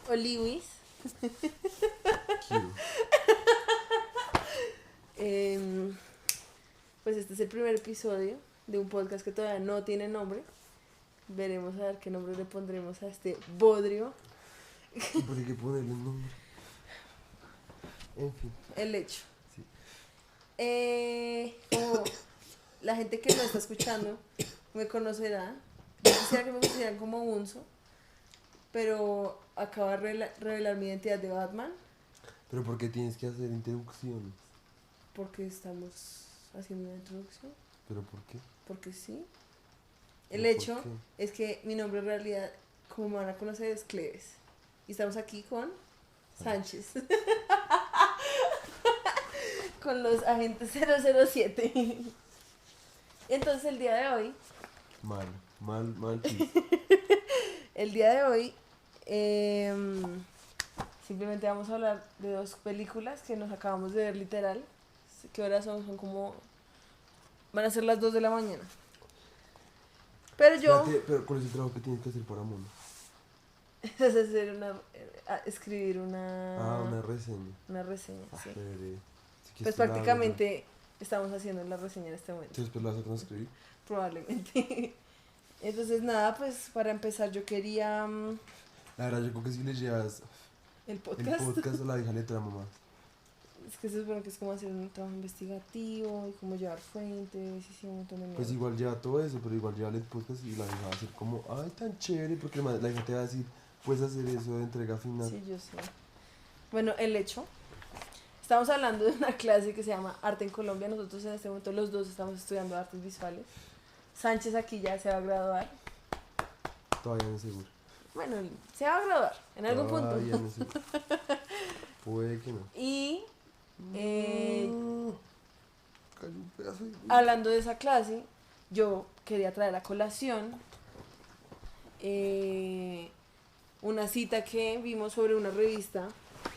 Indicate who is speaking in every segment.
Speaker 1: Oliwis. Pues este es el primer episodio de un podcast que todavía no tiene nombre. Veremos a ver qué nombre le pondremos a este bodrio.
Speaker 2: ¿Y por qué ponerle un nombre? En fin.
Speaker 1: El hecho.
Speaker 2: Sí.
Speaker 1: Como la gente que no está escuchando me conocerá. Yo quisiera que me consideran como Unso, pero acabo de revelar mi identidad de Batman
Speaker 2: Pero ¿por qué tienes que hacer introducciones?
Speaker 1: porque estamos haciendo una introducción.
Speaker 2: ¿Pero por qué?
Speaker 1: Porque sí. El
Speaker 2: ¿Por
Speaker 1: hecho
Speaker 2: qué?
Speaker 1: es que mi nombre en realidad, como me van a conocer, es Cleves. Y estamos aquí con Sánchez. Con los agentes 007. Entonces el día de hoy,
Speaker 2: Mal chiste.
Speaker 1: el día de hoy, simplemente vamos a hablar de dos películas que nos acabamos de ver literal. ¿Qué horas son? Son como... Van a ser las 2 de la mañana. Pero yo...
Speaker 2: Espérate, pero ¿cuál es el trabajo que tienes que hacer para Mono?
Speaker 1: es hacer escribir una...
Speaker 2: Una reseña.
Speaker 1: Una reseña, sí.
Speaker 2: Chévere. Si
Speaker 1: Pues
Speaker 2: quieres te la hago
Speaker 1: prácticamente estamos haciendo la reseña en este
Speaker 2: yo.
Speaker 1: momento.
Speaker 2: ¿Tú después la vas a transcribir?
Speaker 1: Probablemente. Entonces nada, pues para empezar yo quería
Speaker 2: La verdad, yo creo que si le llevas
Speaker 1: el
Speaker 2: el
Speaker 1: podcast.
Speaker 2: podcast a la hija le trama más.
Speaker 1: Es que se supone que es como hacer un trabajo investigativo y como llevar fuentes y sí, un montón de
Speaker 2: Pues
Speaker 1: mierda.
Speaker 2: igual lleva todo eso, pero igual lleva el podcast y la hija va a ser como, ay, tan chévere, porque la hija te va a decir, puedes hacer eso de entrega final.
Speaker 1: Sí, yo sé. Bueno, el hecho. Estamos hablando de una clase que se llama Arte en Colombia. Nosotros en este momento los dos estamos estudiando artes visuales. Sánchez aquí ya se va a graduar.
Speaker 2: Todavía no es seguro.
Speaker 1: Bueno, se va a graduar en algún punto.
Speaker 2: Todavía no es seguro. Puede que no.
Speaker 1: Y
Speaker 2: Cayó un pedazo de...
Speaker 1: hablando de esa clase, yo quería traer a colación una cita que vimos sobre una revista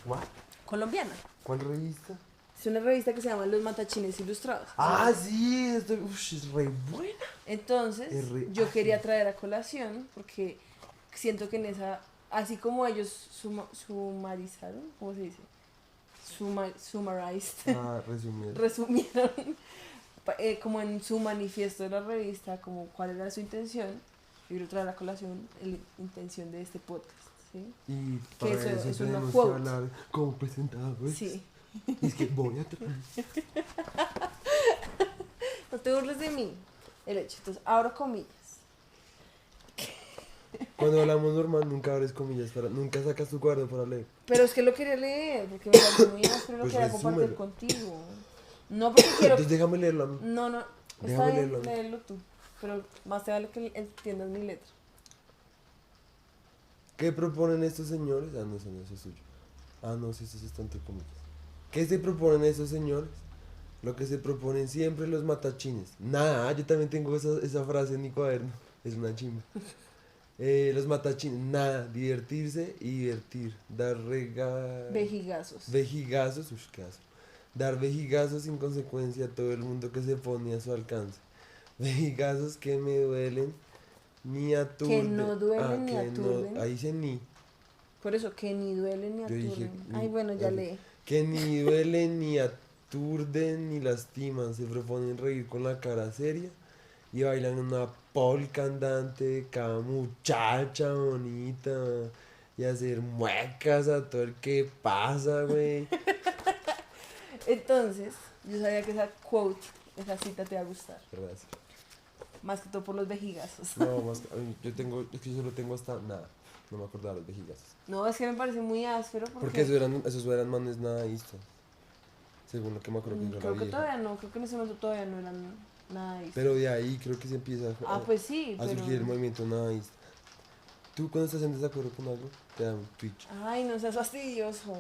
Speaker 2: ¿What?
Speaker 1: colombiana.
Speaker 2: ¿Cuál revista?
Speaker 1: Es una revista que se llama Los Matachines Ilustrados.
Speaker 2: Ah, sí, es re buena.
Speaker 1: Entonces,
Speaker 2: Es re
Speaker 1: yo
Speaker 2: ágil.
Speaker 1: quería traer a colación porque siento que en esa, así como ellos sumarizaron, ¿cómo se dice? Summarized.
Speaker 2: Resumiendo.
Speaker 1: Resumieron como en su manifiesto de la revista, como cuál era su intención. Yo quiero traer a colación la intención de este podcast, ¿sí?
Speaker 2: Y
Speaker 1: Que
Speaker 2: para
Speaker 1: eso
Speaker 2: eso
Speaker 1: es una
Speaker 2: tenemos que
Speaker 1: quote.
Speaker 2: hablar como presentadores.
Speaker 1: Sí.
Speaker 2: Y es que voy a traer.
Speaker 1: No te burles de mí. El hecho. Entonces, abro comillas.
Speaker 2: Cuando hablamos normal, nunca abres comillas, nunca sacas tu cuaderno para leer.
Speaker 1: Pero es que lo quería leer, porque me pareció muy áspero, lo
Speaker 2: Pues
Speaker 1: quería compartir
Speaker 2: resúmelo.
Speaker 1: contigo. No porque quiero...
Speaker 2: Entonces déjame leerlo a mí.
Speaker 1: No, está
Speaker 2: Déjame
Speaker 1: bien,
Speaker 2: leerlo.
Speaker 1: léelo tú. Pero más te vale que entiendas mi letra.
Speaker 2: ¿Qué proponen estos señores? Ah, no, eso no, eso es suyo. Ah, no, sí, eso está entre comillas. ¿Qué se proponen estos señores? Lo que se proponen siempre los matachines. Nada, yo también tengo esa frase en mi cuaderno. Es una chimba. Los matachines, nada, divertirse y divertir. Dar
Speaker 1: Vejigazos.
Speaker 2: vejigazos, uff, qué asco. Dar vejigazos sin consecuencia a todo el mundo que se pone a su alcance. Vejigazos que me duelen ni aturden.
Speaker 1: Que no duelen ni
Speaker 2: que
Speaker 1: aturden.
Speaker 2: No, ahí dice ni.
Speaker 1: Por eso, que ni duelen ni
Speaker 2: Yo dije
Speaker 1: aturden.
Speaker 2: ni-
Speaker 1: Ay, bueno, ya lee.
Speaker 2: Que ni duelen ni aturden ni lastiman. Se proponen reír con la cara seria y bailan una polka andante de cada muchacha bonita y hacer muecas a todo el que pasa, güey.
Speaker 1: Entonces, yo sabía que esa quote, esa cita te iba a gustar.
Speaker 2: Gracias.
Speaker 1: Más que todo por los vejigazos.
Speaker 2: No, más, es que yo solo tengo hasta nada. No me acordaba de los vejigazos.
Speaker 1: No, es que me parece muy áspero
Speaker 2: Porque esos eran manes nadaístas. Según lo que me acuerdo que dijo la
Speaker 1: creo que
Speaker 2: vieja.
Speaker 1: todavía no, creo que en ese momento todavía no eran nada.
Speaker 2: Pero de ahí creo que se empieza
Speaker 1: Pues sí,
Speaker 2: a surgir el movimiento nadaísta. Tú cuando estás en desacuerdo con algo, te dan un Twitch.
Speaker 1: Ay, no seas fastidioso.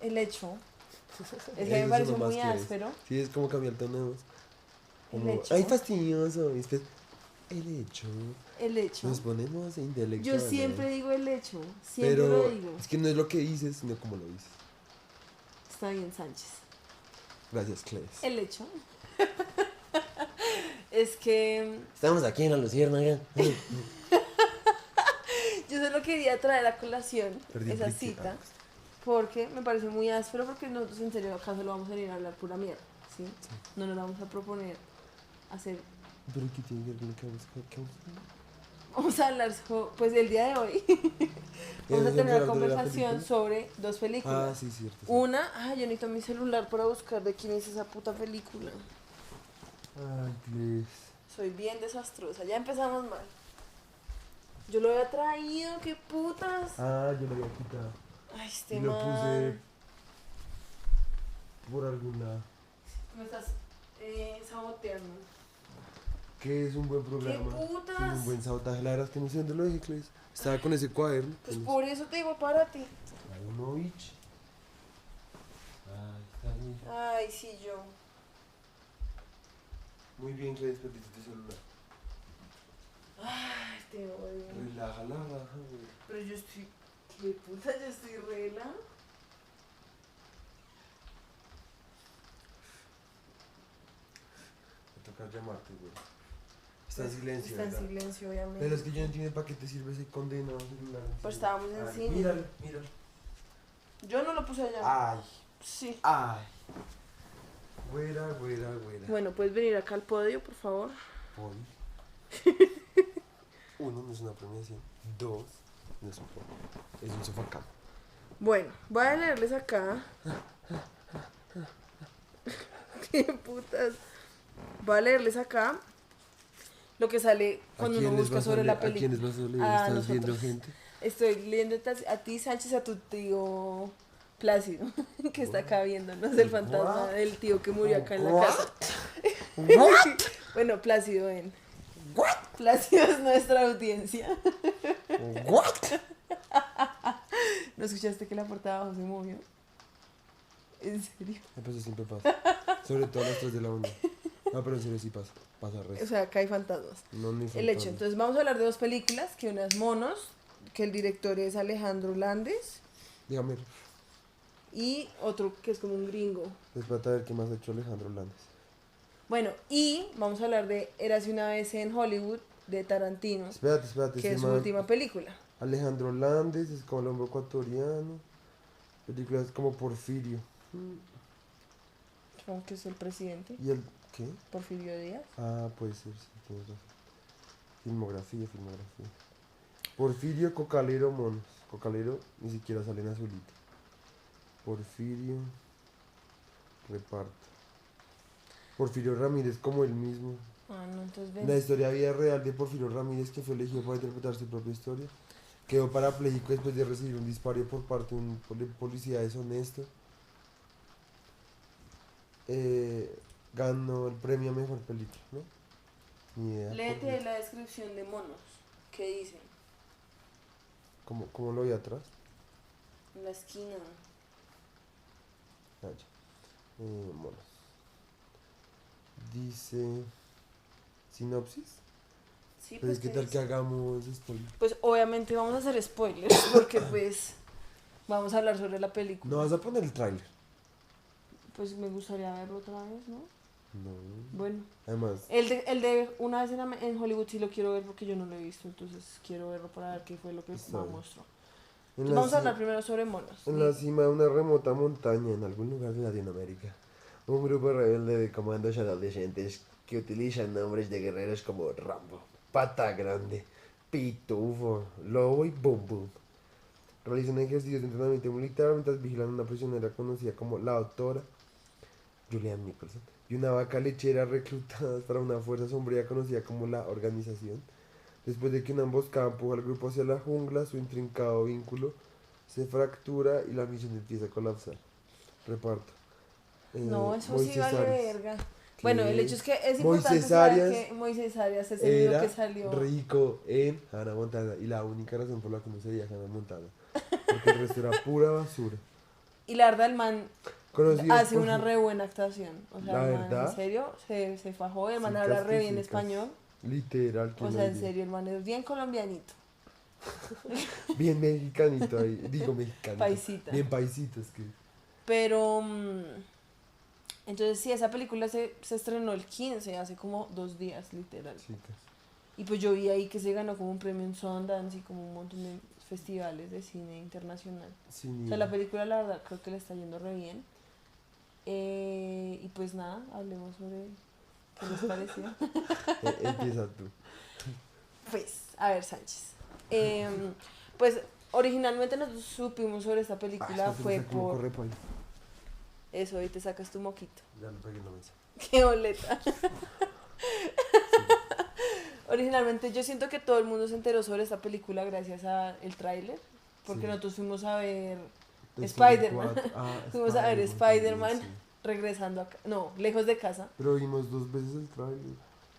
Speaker 1: El hecho. Es que
Speaker 2: Eso
Speaker 1: me pareció
Speaker 2: nomás
Speaker 1: muy
Speaker 2: quieres.
Speaker 1: áspero.
Speaker 2: Sí, es como cambiar el tono de voz.
Speaker 1: El
Speaker 2: Como,
Speaker 1: hecho.
Speaker 2: ay, fastidioso. Y después, el hecho.
Speaker 1: El hecho.
Speaker 2: Nos ponemos
Speaker 1: Yo
Speaker 2: intelectuales.
Speaker 1: siempre digo el hecho. Siempre
Speaker 2: Pero
Speaker 1: lo digo.
Speaker 2: es que no es lo que dices, sino como lo dices.
Speaker 1: Está bien, Sánchez.
Speaker 2: Gracias, Cles.
Speaker 1: El hecho. Es que
Speaker 2: Estamos aquí en la Luciérnaga.
Speaker 1: yo Yo solo quería traer a colación
Speaker 2: Perdí
Speaker 1: esa
Speaker 2: Enrique.
Speaker 1: cita porque me parece muy áspero porque nosotros en serio acá solo vamos a ir a hablar pura mierda, ¿sí? No nos vamos a proponer hacer,
Speaker 2: Pero ¿qué tiene que ver con lo que vamos
Speaker 1: vamos a hablar, pues el día de hoy vamos a tener una conversación sobre dos
Speaker 2: Ah,
Speaker 1: películas.
Speaker 2: sí, cierto.
Speaker 1: Una, yo necesito mi celular para buscar de quién es esa puta película.
Speaker 2: Ay, please.
Speaker 1: Soy bien desastrosa, ya empezamos mal. Yo lo había traído, qué putas.
Speaker 2: Ah, yo lo había quitado.
Speaker 1: Ay, este
Speaker 2: Y lo
Speaker 1: man.
Speaker 2: puse por algún lado.
Speaker 1: Me estás saboteando.
Speaker 2: Que es un buen programa.
Speaker 1: ¿Qué putas?
Speaker 2: Es un buen sabotaje. La verdad es que no sé dónde lo dejé, Cles. Estaba con ese cuaderno.
Speaker 1: Pues
Speaker 2: con
Speaker 1: por eso te digo, párate.
Speaker 2: ese- Ivanovich. Ay, está bien.
Speaker 1: Ay, sí, yo.
Speaker 2: Muy bien, Cles, perdiste tu celular.
Speaker 1: Ay, te odio.
Speaker 2: Relaja la raja, güey.
Speaker 1: Pero yo estoy. ¿Qué puta? Yo estoy rela.
Speaker 2: Me toca llamarte, güey. Está en silencio.
Speaker 1: Está en
Speaker 2: ¿verdad?
Speaker 1: silencio, obviamente.
Speaker 2: Pero es que yo no entiendo para qué te sirve ese condenado celular.
Speaker 1: Pues estábamos en
Speaker 2: Ay,
Speaker 1: cine.
Speaker 2: Míralo, míralo.
Speaker 1: Yo no lo puse allá.
Speaker 2: Ay,
Speaker 1: Sí.
Speaker 2: ay. Güera, güera, güera.
Speaker 1: Bueno, puedes venir acá al podio, por favor.
Speaker 2: Hoy. Uno, no es una premiación. Dos, no es un poco. Es un sofá.
Speaker 1: Bueno, voy a leerles acá. ¿Qué putas? Voy a leerles acá lo que sale cuando uno busca sobre la
Speaker 2: ¿A
Speaker 1: película.
Speaker 2: quiénes vas a leer?
Speaker 1: A
Speaker 2: ¿Estás viendo
Speaker 1: nosotros.
Speaker 2: gente?
Speaker 1: Estoy leyendo a ti, Sánchez, a tu tío Plácido, que está acá viéndonos, el fantasma
Speaker 2: What?
Speaker 1: del tío que murió acá en la
Speaker 2: What?
Speaker 1: casa.
Speaker 2: What?
Speaker 1: Bueno, Plácido ven.
Speaker 2: What?
Speaker 1: Plácido es nuestra audiencia.
Speaker 2: What?
Speaker 1: ¿No escuchaste que la puerta de abajo se movió? ¿En serio?
Speaker 2: Eso siempre pasa. Sobre todo a las 3 de la mañana. No, pero en serio sí pasa. Pasa
Speaker 1: O
Speaker 2: resto.
Speaker 1: sea, acá hay fantasmas.
Speaker 2: No, ni
Speaker 1: El
Speaker 2: fantasma.
Speaker 1: hecho, entonces vamos a hablar de dos películas, que una es Monos, que el director es Alejandro Landes,
Speaker 2: Dígame.
Speaker 1: y otro que es como un gringo.
Speaker 2: Espérate a ver qué más ha hecho Alejandro Landes.
Speaker 1: Bueno, y vamos a hablar de Érase una vez en Hollywood, de Tarantino,
Speaker 2: Espérate.
Speaker 1: que
Speaker 2: este
Speaker 1: es su
Speaker 2: man-
Speaker 1: última película.
Speaker 2: Alejandro Landes, es colombo ecuatoriano. Películas como Porfirio.
Speaker 1: Supongo que es el presidente,
Speaker 2: ¿Y el qué?
Speaker 1: Porfirio Díaz.
Speaker 2: Ah, puede ser, sí, tienes razón. Filmografía. Porfirio, Cocalero, Monos. Cocalero ni siquiera sale en azulito. Porfirio, reparto. Porfirio Ramírez como él mismo.
Speaker 1: Ah, no, entonces
Speaker 2: La
Speaker 1: ven.
Speaker 2: historia vida real de Porfirio Ramírez, que fue elegido para interpretar su propia historia, quedó parapléjico después de recibir un disparo por parte de un policía deshonesto. Ganó el premio a mejor película, ¿no? Ni idea.
Speaker 1: Léete la descripción de Monos, ¿qué dice?
Speaker 2: ¿Cómo lo vi atrás?
Speaker 1: En la esquina.
Speaker 2: Ah, ya. Monos. Dice. Sinopsis.
Speaker 1: Sí,
Speaker 2: Pero es que
Speaker 1: ¿qué
Speaker 2: tal
Speaker 1: dice?
Speaker 2: que hagamos spoiler.
Speaker 1: Pues obviamente vamos a hacer spoilers, porque pues vamos a hablar sobre la película.
Speaker 2: No vas a poner el tráiler.
Speaker 1: Pues me gustaría verlo otra vez, ¿no?
Speaker 2: No.
Speaker 1: Bueno.
Speaker 2: Además,
Speaker 1: El de una vez en Hollywood sí lo quiero ver porque yo no lo he visto, entonces quiero verlo para ver qué fue lo que
Speaker 2: Está bien.
Speaker 1: mostró.
Speaker 2: en
Speaker 1: Entonces
Speaker 2: la,
Speaker 1: vamos a
Speaker 2: ci-
Speaker 1: hablar primero sobre Monos.
Speaker 2: en la cima de una remota montaña en algún lugar de Latinoamérica, un grupo rebelde de comandos adolescentes que utilizan nombres de guerreros como Rambo, Pata Grande, Pitufo, Lobo y Boom Boom realizan ejercicios de entrenamiento militar mientras vigilan a una prisionera conocida como la doctora Julianne Nicholson y una vaca lechera reclutadas para una fuerza sombría conocida como la Organización. Después de que una emboscada empuja al grupo hacia la jungla, su intrincado vínculo se fractura y la misión empieza a colapsar. Reparto.
Speaker 1: No, eso sí
Speaker 2: Moisés
Speaker 1: vale
Speaker 2: Arias.
Speaker 1: verga.
Speaker 2: ¿Qué?
Speaker 1: Bueno, el hecho es que es importante
Speaker 2: Moisés
Speaker 1: saber
Speaker 2: Arias
Speaker 1: que Moisés Arias es el mismo
Speaker 2: Era
Speaker 1: que salió.
Speaker 2: rico en Hannah Montana y la única razón por la que no se veía Hannah Montana. Porque el resto era pura basura.
Speaker 1: Y la verdad, el man
Speaker 2: Conocido
Speaker 1: hace
Speaker 2: por
Speaker 1: una
Speaker 2: su-
Speaker 1: re buena actuación. O sea,
Speaker 2: La
Speaker 1: el man,
Speaker 2: verdad,
Speaker 1: en serio, se fajó. El man
Speaker 2: sí,
Speaker 1: habla re bien
Speaker 2: casquicicas.
Speaker 1: español.
Speaker 2: Literal. que
Speaker 1: O
Speaker 2: no
Speaker 1: sea,
Speaker 2: hay
Speaker 1: en
Speaker 2: bien.
Speaker 1: serio, el man es bien colombianito.
Speaker 2: Bien mexicanito ahí. Digo mexicanito.
Speaker 1: Paisita.
Speaker 2: Bien paisito, es que.
Speaker 1: Pero, entonces sí, esa película se estrenó el 15, hace como 2 días, literal.
Speaker 2: Chicas.
Speaker 1: Y pues yo vi ahí que se ganó como un premio en Sundance y como un montón de festivales de cine internacional.
Speaker 2: Sí,
Speaker 1: O sea, la película la verdad creo que le está yendo re bien. Y pues nada, hablemos sobre qué les pareció.
Speaker 2: empieza tú.
Speaker 1: Pues, a ver, Sánchez. Pues originalmente nosotros supimos sobre esta película fue por... Eso, hoy te sacas tu moquito.
Speaker 2: Ya lo pegué en la mesa.
Speaker 1: Qué boleta. Originalmente yo siento que todo el mundo se enteró sobre esta película gracias al tráiler, porque
Speaker 2: Sí.
Speaker 1: nosotros fuimos a ver
Speaker 2: Toy
Speaker 1: Spider-Man.
Speaker 2: Story 4. Ah,
Speaker 1: Fuimos a ver
Speaker 2: también,
Speaker 1: Spider-Man
Speaker 2: sí.
Speaker 1: regresando a no, lejos de casa.
Speaker 2: Pero vimos 2 veces el tráiler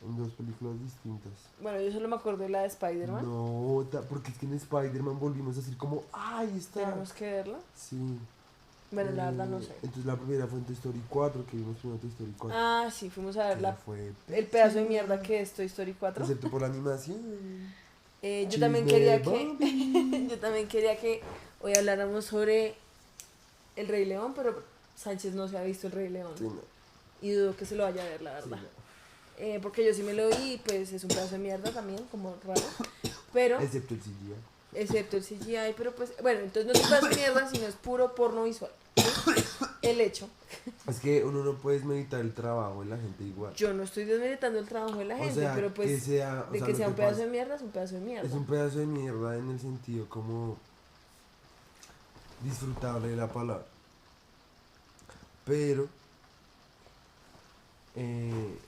Speaker 2: en 2 películas distintas.
Speaker 1: Bueno, yo solo me acuerdo de la de Spider-Man.
Speaker 2: No, porque es que en Spider-Man volvimos a decir como, ¡ay, está!
Speaker 1: Tenemos que verla.
Speaker 2: Sí.
Speaker 1: Bueno, la verdad no sé.
Speaker 2: Entonces la primera fue en Toy Story 4, que vimos primero Toy Story 4.
Speaker 1: Ah, sí, fuimos a ver
Speaker 2: que
Speaker 1: la,
Speaker 2: fue
Speaker 1: el pedazo de mierda que es Toy Story 4.
Speaker 2: excepto por la animación.
Speaker 1: Yo también
Speaker 2: Cheese
Speaker 1: quería
Speaker 2: de
Speaker 1: que
Speaker 2: Bambi.
Speaker 1: yo también quería que hoy habláramos sobre El Rey León, pero Sánchez no se ha visto El Rey León.
Speaker 2: Sí, no,
Speaker 1: Y dudo que se lo vaya a ver, la
Speaker 2: sí,
Speaker 1: verdad.
Speaker 2: no.
Speaker 1: Porque yo sí me lo vi y pues es un pedazo de mierda también, como raro. Pero,
Speaker 2: Excepto el CGI.
Speaker 1: excepto el CGI, pero pues, bueno, entonces no es un pedazo de mierda, sino es puro porno visual. ¿Sí? El hecho.
Speaker 2: Es que uno no puede meditar el trabajo de la gente igual.
Speaker 1: Yo no estoy desmeritando el trabajo de la
Speaker 2: O
Speaker 1: gente,
Speaker 2: sea,
Speaker 1: pero pues
Speaker 2: que sea, o
Speaker 1: de
Speaker 2: sea,
Speaker 1: que
Speaker 2: lo
Speaker 1: sea un
Speaker 2: que
Speaker 1: pedazo
Speaker 2: pasa-
Speaker 1: de mierda, es un pedazo de mierda.
Speaker 2: Es un pedazo de mierda en el sentido como disfrutable de la palabra. Pero eh,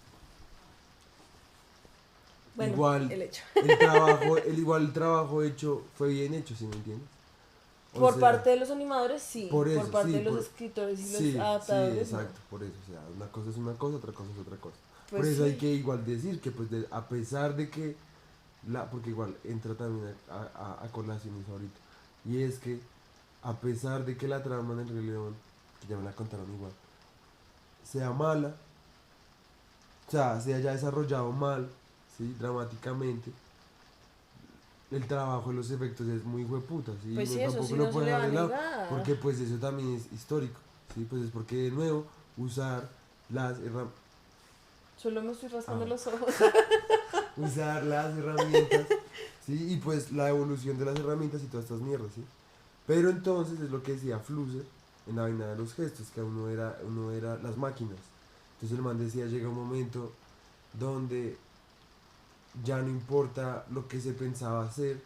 Speaker 1: Bueno,
Speaker 2: igual
Speaker 1: el hecho.
Speaker 2: el trabajo hecho fue bien hecho, ¿sí me entiendes? O
Speaker 1: Por
Speaker 2: sea,
Speaker 1: parte de los animadores, sí.
Speaker 2: por eso,
Speaker 1: parte
Speaker 2: sí,
Speaker 1: de los
Speaker 2: por-
Speaker 1: escritores y
Speaker 2: sí,
Speaker 1: los adaptadores,
Speaker 2: sí,
Speaker 1: no.
Speaker 2: exacto, por eso, o sea, una cosa es una cosa, otra cosa es otra cosa.
Speaker 1: Pues
Speaker 2: Por eso
Speaker 1: sí.
Speaker 2: hay que igual decir que pues a pesar de que porque igual entra también a colación eso ahorita, y es que a pesar de que la trama del Rey León, que ya me la contaron igual, sea mala, o sea, se haya desarrollado mal, ¿sí? Dramáticamente, el trabajo de los efectos es muy hueputa, ¿sí?
Speaker 1: Pues
Speaker 2: No,
Speaker 1: sí, eso
Speaker 2: tampoco
Speaker 1: sí
Speaker 2: lo
Speaker 1: no se
Speaker 2: pueden
Speaker 1: le va a
Speaker 2: dejar de lado,
Speaker 1: negar.
Speaker 2: porque pues eso también es histórico, ¿sí? Pues es porque de nuevo usar las herramientas,
Speaker 1: Solo me estoy rascando
Speaker 2: Ah.
Speaker 1: los ojos.
Speaker 2: usar las herramientas, ¿sí? Y pues la evolución de las herramientas y todas estas mierdas, ¿sí? Pero entonces es lo que decía Flusser en la vaina de los gestos, que uno era las máquinas. Entonces el man decía, llega un momento donde ya no importa lo que se pensaba hacer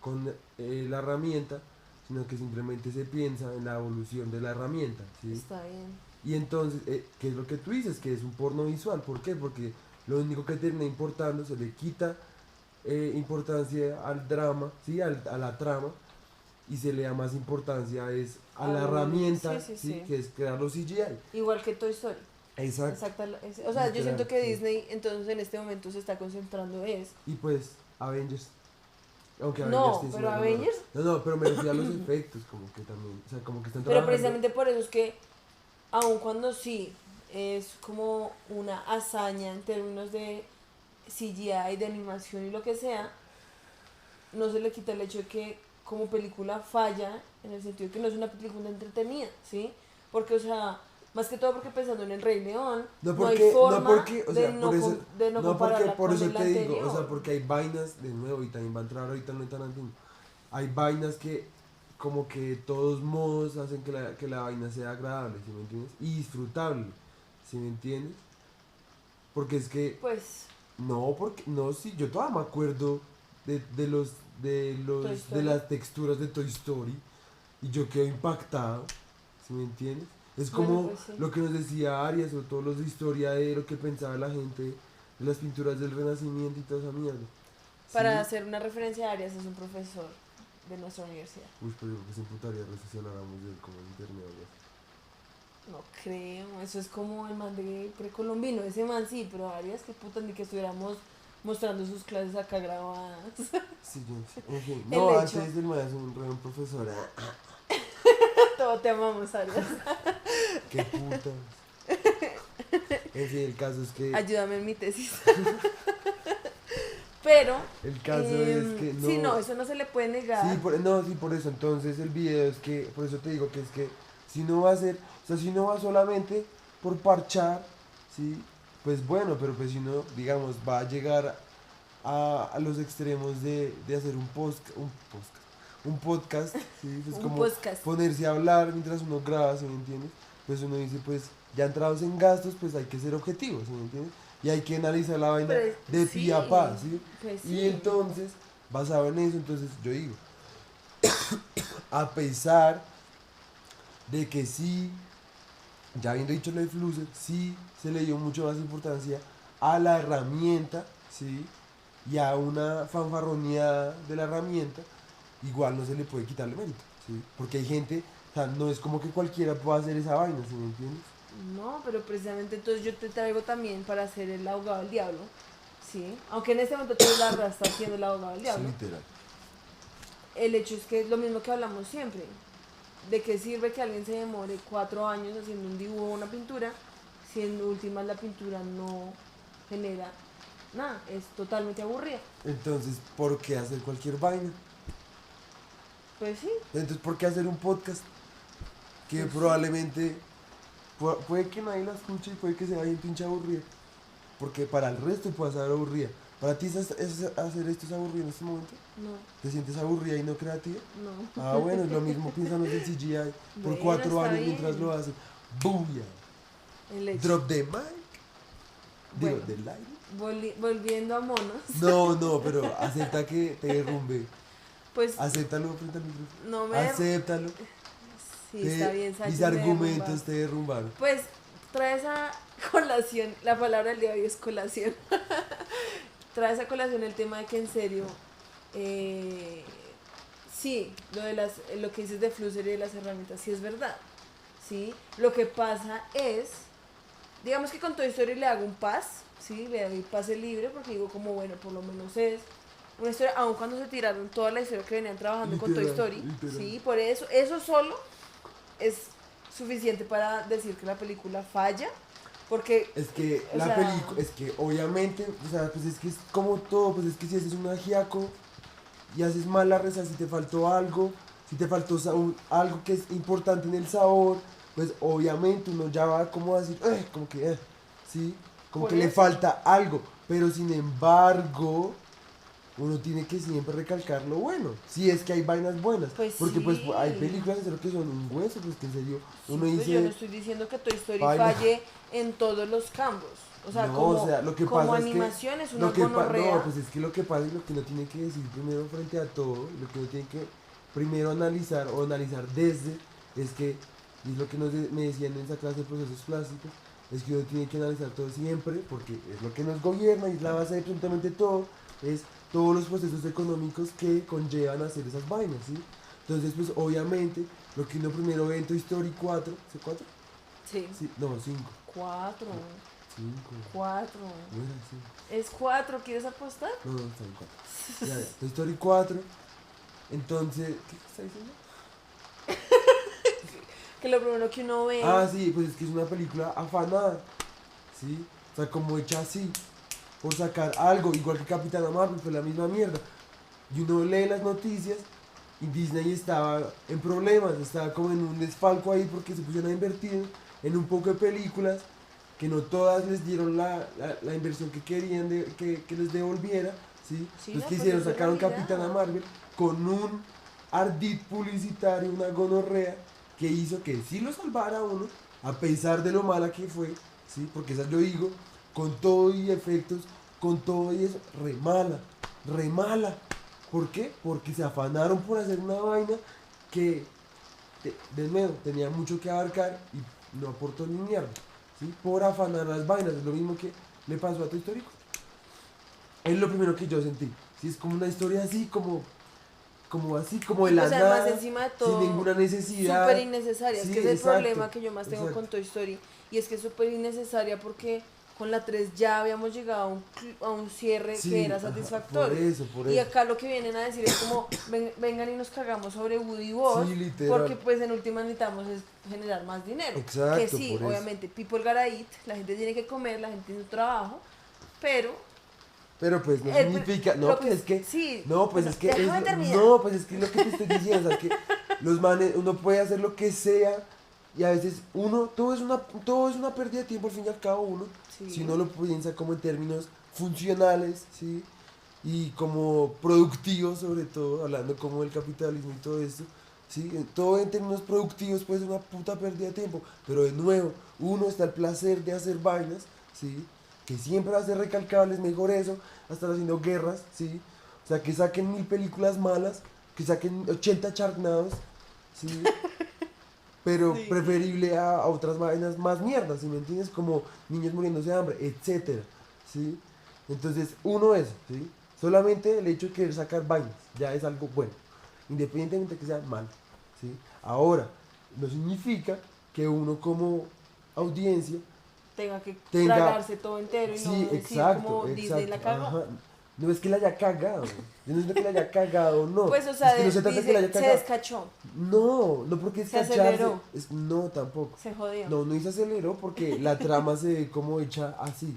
Speaker 2: con la herramienta, sino que simplemente se piensa en la evolución de la herramienta, ¿sí?
Speaker 1: Está bien.
Speaker 2: Y entonces, ¿qué es lo que tú dices? Que es un porno visual. ¿Por qué? Porque lo único que termina importando, se le quita importancia al drama, ¿sí? A la trama, y se le da más importancia es a la herramienta, ¿sí? Que es crear los CGI.
Speaker 1: Igual que Toy Story.
Speaker 2: Exacto.
Speaker 1: Exacta, o sea, yo siento que
Speaker 2: Literal, sí.
Speaker 1: Disney entonces en este momento se está concentrando es...
Speaker 2: Y pues, Avengers. Aunque
Speaker 1: No,
Speaker 2: tiene
Speaker 1: pero
Speaker 2: una
Speaker 1: Avengers...
Speaker 2: No, pero me refiero a los efectos, como que también, o sea, como que están
Speaker 1: Pero
Speaker 2: trabajando.
Speaker 1: precisamente por eso es que, aun cuando sí es como una hazaña en términos de CGI, de animación y lo que sea, no se le quita el hecho de que como película falla en el sentido de que no es una película entretenida, ¿sí? Porque, o sea, más que todo porque pensando en El Rey León, no hay forma de no compararla
Speaker 2: por
Speaker 1: con
Speaker 2: eso
Speaker 1: el
Speaker 2: te digo,
Speaker 1: anterior.
Speaker 2: o sea, porque hay vainas, de nuevo, y también va a entrar ahorita en lo de Tarantino, hay vainas que como que de todos modos hacen que la vaina sea agradable, ¿sí me entiendes? Y disfrutable, ¿sí me entiendes? Porque es que,
Speaker 1: Pues,
Speaker 2: no, sí, yo todavía me acuerdo
Speaker 1: Toy Story.
Speaker 2: de las texturas de Toy Story, y yo quedo impactado, ¿sí me entiendes? Es
Speaker 1: Bueno,
Speaker 2: como
Speaker 1: pues sí.
Speaker 2: lo que nos decía Arias, o todos los de historia de lo que pensaba la gente de las pinturas del Renacimiento y toda esa mierda.
Speaker 1: para
Speaker 2: ¿Sí?
Speaker 1: hacer una referencia a Arias, es un profesor de nuestra universidad.
Speaker 2: Uy, pero yo que se emputaría si habláramos de él como en internet o algo así.
Speaker 1: No creo, eso es como el man de precolombino, ese man sí, pero Arias, que puta, ni que estuviéramos mostrando sus clases acá grabadas.
Speaker 2: Sí, yo sé. En fin,
Speaker 1: El
Speaker 2: no,
Speaker 1: hecho.
Speaker 2: antes del man es un re buen profesor.
Speaker 1: Todo te amamos, Arias.
Speaker 2: Qué putas. En fin, el caso es que.
Speaker 1: Ayúdame en mi tesis. Pero,
Speaker 2: El caso es que no.
Speaker 1: sí, no, eso no se le puede negar.
Speaker 2: Sí, por eso. Entonces el video es que, por eso te digo que es que si no va a ser, o sea, si no va solamente por parchar, sí, pues bueno, pero pues si no, digamos, va a llegar a los extremos de hacer un podcast, ¿sí? Pues
Speaker 1: Un
Speaker 2: como
Speaker 1: podcast.
Speaker 2: ponerse a hablar mientras uno graba, ¿sí me entiendes? Pues uno dice, pues ya entrados en gastos, pues hay que ser objetivos, ¿sí me entiendes? Y hay que analizar la vaina
Speaker 1: Pero
Speaker 2: de
Speaker 1: sí,
Speaker 2: pi a pa, ¿sí?
Speaker 1: pues
Speaker 2: Y
Speaker 1: sí.
Speaker 2: entonces, basado en eso, entonces yo digo, a pesar de que sí, ya habiendo dicho lo de Flusser, sí se le dio mucho más importancia a la herramienta, ¿sí? Y a una fanfarroneada de la herramienta, igual no se le puede quitarle mérito, ¿sí? Porque hay gente, o sea, no es como que cualquiera pueda hacer esa vaina, ¿sí me entiendes?
Speaker 1: No, pero precisamente entonces yo te traigo también para ser el abogado del diablo, ¿sí? Aunque en este momento tú la verdad estás siendo el abogado del
Speaker 2: Sí,
Speaker 1: diablo.
Speaker 2: literal.
Speaker 1: El hecho es que es lo mismo que hablamos siempre. ¿De qué sirve que alguien se demore 4 años haciendo un dibujo o una pintura si en últimas la pintura no genera nada? Es totalmente aburrida.
Speaker 2: Entonces, ¿por qué hacer cualquier vaina?
Speaker 1: Pues sí,
Speaker 2: Entonces, ¿por qué hacer un podcast que
Speaker 1: pues sí.
Speaker 2: probablemente puede que nadie la escuche y puede que sea bien pinche aburrida? Porque para el resto puede ser aburrida. ¿Para ti hacer esto es aburrido en este momento?
Speaker 1: No,
Speaker 2: ¿Te sientes aburrida y no creativa?
Speaker 1: no.
Speaker 2: Ah, bueno, es lo mismo pensamos en CGI por
Speaker 1: Bueno,
Speaker 2: 4 años
Speaker 1: está
Speaker 2: mientras
Speaker 1: bien.
Speaker 2: lo hacen. ¡Booyah!
Speaker 1: El hecho.
Speaker 2: Drop the mic. Digo,
Speaker 1: Bueno,
Speaker 2: del aire.
Speaker 1: volviendo a monos,
Speaker 2: No, pero acepta que te derrumbe.
Speaker 1: pues
Speaker 2: Acéptalo frente al micrófono.
Speaker 1: no me...
Speaker 2: Acéptalo.
Speaker 1: Sí, está bien,
Speaker 2: Mis
Speaker 1: Sánchez me
Speaker 2: argumentos
Speaker 1: derrumba.
Speaker 2: te derrumbaron.
Speaker 1: Pues trae esa colación, la palabra del día de hoy es colación. Trae esa colación el tema de que en serio, eh, sí, lo que dices de Flusser y de las herramientas, sí es verdad. ¿Sí? Lo que pasa es, digamos que con Toy Story le hago un ¿sí? Le doy pase libre porque digo como, bueno, por lo menos es una historia, aun cuando se tiraron toda la historia que venían trabajando con Toy
Speaker 2: Literal,
Speaker 1: Story,
Speaker 2: literal.
Speaker 1: ¿sí? Por eso solo es suficiente para decir que la película falla, porque,
Speaker 2: Es que
Speaker 1: o
Speaker 2: la
Speaker 1: sea,
Speaker 2: película, es que obviamente, o sea, pues es que es como todo, pues es que si haces un ajiaco y haces mal la reza, si te faltó algo, si te faltó algo que es importante en el sabor, pues obviamente uno ya va como a decir, como que, sí, como
Speaker 1: por
Speaker 2: que le
Speaker 1: eso.
Speaker 2: falta algo, pero sin embargo, uno tiene que siempre recalcar lo bueno, si es que hay vainas buenas,
Speaker 1: Pues
Speaker 2: porque pues
Speaker 1: sí.
Speaker 2: hay películas en serio que son un hueso, pues que en serio
Speaker 1: Sí,
Speaker 2: uno
Speaker 1: pues yo no
Speaker 2: dice,
Speaker 1: estoy diciendo que Toy Story
Speaker 2: baila.
Speaker 1: falle en todos los campos. O sea,
Speaker 2: No,
Speaker 1: como,
Speaker 2: o sea, lo que
Speaker 1: como
Speaker 2: pasa es que
Speaker 1: animación es una
Speaker 2: no,
Speaker 1: gonorrea.
Speaker 2: pues es que lo que pasa y lo que uno tiene que decir primero frente a todo, lo que uno tiene que primero analizar o analizar desde, es que, y es lo que me decían en esa clase de procesos plásticos, es que uno tiene que analizar todo siempre, porque es lo que nos gobierna y es la base de absolutamente todo, es todos los procesos económicos que conllevan a hacer esas vainas, ¿sí? Entonces, pues obviamente, lo que uno primero ve en Toy Story 4, ¿sí 4?
Speaker 1: Sí.
Speaker 2: Sí, no, 5.
Speaker 1: 4.
Speaker 2: 5.
Speaker 1: 4.
Speaker 2: No era 5.
Speaker 1: Es 4, ¿quieres apostar?
Speaker 2: No, está en 4. Ya, Toy Story 4. Entonces, ¿qué está diciendo?
Speaker 1: Que lo primero que uno ve.
Speaker 2: Ah, sí, pues es que es una película afanada. ¿Sí? O sea, como hecha así. Por sacar algo, igual que Capitana Marvel, fue la misma mierda. Y uno lee las noticias y Disney estaba en problemas, estaba como en un desfalco ahí porque se pusieron a invertir en un poco de películas que no todas les dieron la inversión que querían que les devolviera, ¿sí?
Speaker 1: Sí,
Speaker 2: Entonces,
Speaker 1: no,
Speaker 2: ¿qué
Speaker 1: pues
Speaker 2: hicieron?
Speaker 1: esa es la
Speaker 2: Sacaron
Speaker 1: idea.
Speaker 2: Capitana Marvel con un ardid publicitario, una gonorrea, que hizo que sí lo salvara a uno, a pesar de lo mala que fue, ¿sí? Porque esa yo digo, con todo y efectos, con todo y eso, re mala, re mala. ¿Por qué? Porque se afanaron por hacer una vaina que, de nuevo, tenía mucho que abarcar y no aportó ni mierda, ¿sí? Por afanar las vainas, es lo mismo que le pasó a Toy Story. Es lo primero que yo sentí, ¿sí? Es como una historia así, como así, como de la
Speaker 1: Pues además,
Speaker 2: nada,
Speaker 1: encima de
Speaker 2: sin
Speaker 1: todo,
Speaker 2: ninguna necesidad.
Speaker 1: súper innecesaria.
Speaker 2: Sí,
Speaker 1: Es que es el
Speaker 2: exacto,
Speaker 1: problema que yo más tengo
Speaker 2: exacto.
Speaker 1: con Toy Story. Y es que es súper innecesaria porque con la 3 ya habíamos llegado a un cierre
Speaker 2: Sí,
Speaker 1: que era
Speaker 2: ajá,
Speaker 1: satisfactorio.
Speaker 2: por
Speaker 1: Y
Speaker 2: eso.
Speaker 1: acá lo que vienen a decir es como, vengan y nos cagamos sobre Woody y Buzz,
Speaker 2: Sí, literal.
Speaker 1: porque pues en última necesitamos es generar más dinero.
Speaker 2: Exacto,
Speaker 1: Que sí,
Speaker 2: por eso.
Speaker 1: obviamente, people gotta eat, la gente tiene que comer, la gente tiene su trabajo, pero...
Speaker 2: Pero pues no
Speaker 1: el-
Speaker 2: significa, no,
Speaker 1: lo
Speaker 2: pues es que,
Speaker 1: sí,
Speaker 2: no, pues
Speaker 1: bueno,
Speaker 2: es que,
Speaker 1: déjame terminar.
Speaker 2: no, pues es que es lo que te estoy diciendo, o sea, que los manes, uno puede hacer lo que sea y a veces todo es una pérdida de tiempo al fin y al cabo uno,
Speaker 1: Sí.
Speaker 2: si uno lo piensa como en términos funcionales, ¿sí? y como productivos, sobre todo, hablando como del capitalismo y todo esto, ¿sí? Todo en términos productivos puede ser una puta pérdida de tiempo, pero de nuevo, uno está el placer de hacer vainas, ¿sí? Que siempre va a ser recalcable, es mejor eso, a estar haciendo guerras, ¿sí? O sea, que saquen 1000 películas malas, que saquen 80 charnados, ¿sí? Pero
Speaker 1: Sí.
Speaker 2: preferible a otras vainas más mierdas, ¿sí me entiendes? Como niños muriéndose de hambre, etcétera, ¿sí? Entonces, uno es, ¿sí? Solamente el hecho de querer sacar vainas ya es algo bueno, independientemente de que sea malo, ¿sí? Ahora, no significa que uno como audiencia
Speaker 1: Tenga que
Speaker 2: tenga.
Speaker 1: tragarse todo entero y no
Speaker 2: Sí,
Speaker 1: decir
Speaker 2: exacto,
Speaker 1: como Disney
Speaker 2: exacto.
Speaker 1: la cagó.
Speaker 2: Ajá. No es que la haya cagado. Yo no es que la haya cagado, no.
Speaker 1: Pues, o
Speaker 2: Es
Speaker 1: sea,
Speaker 2: que no se trata de que la
Speaker 1: dice,
Speaker 2: haya
Speaker 1: se
Speaker 2: cagado.
Speaker 1: descachó,
Speaker 2: No, no porque es
Speaker 1: se
Speaker 2: cacharse.
Speaker 1: aceleró,
Speaker 2: No, tampoco.
Speaker 1: se jodió.
Speaker 2: No, no se aceleró porque la trama se ve como hecha así.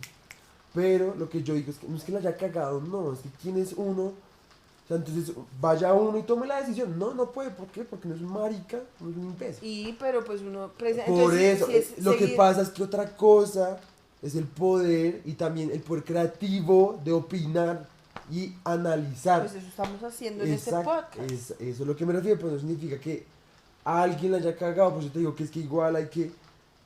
Speaker 2: Pero lo que yo digo es que no es que la haya cagado, no. Es que quién es uno. O sea, entonces vaya uno y tome la decisión. No, no puede. ¿Por qué? Porque no es un marica, no es un imbécil.
Speaker 1: Pero pues uno,
Speaker 2: Por
Speaker 1: entonces
Speaker 2: eso,
Speaker 1: si es
Speaker 2: lo que
Speaker 1: seguir,
Speaker 2: pasa es que otra cosa es el poder y también el poder creativo de opinar y analizar.
Speaker 1: pues eso estamos haciendo en este
Speaker 2: Exacto,
Speaker 1: podcast.
Speaker 2: eso es lo que me refiero, pero no significa que alguien la haya cagado, por eso te digo que es que igual hay que,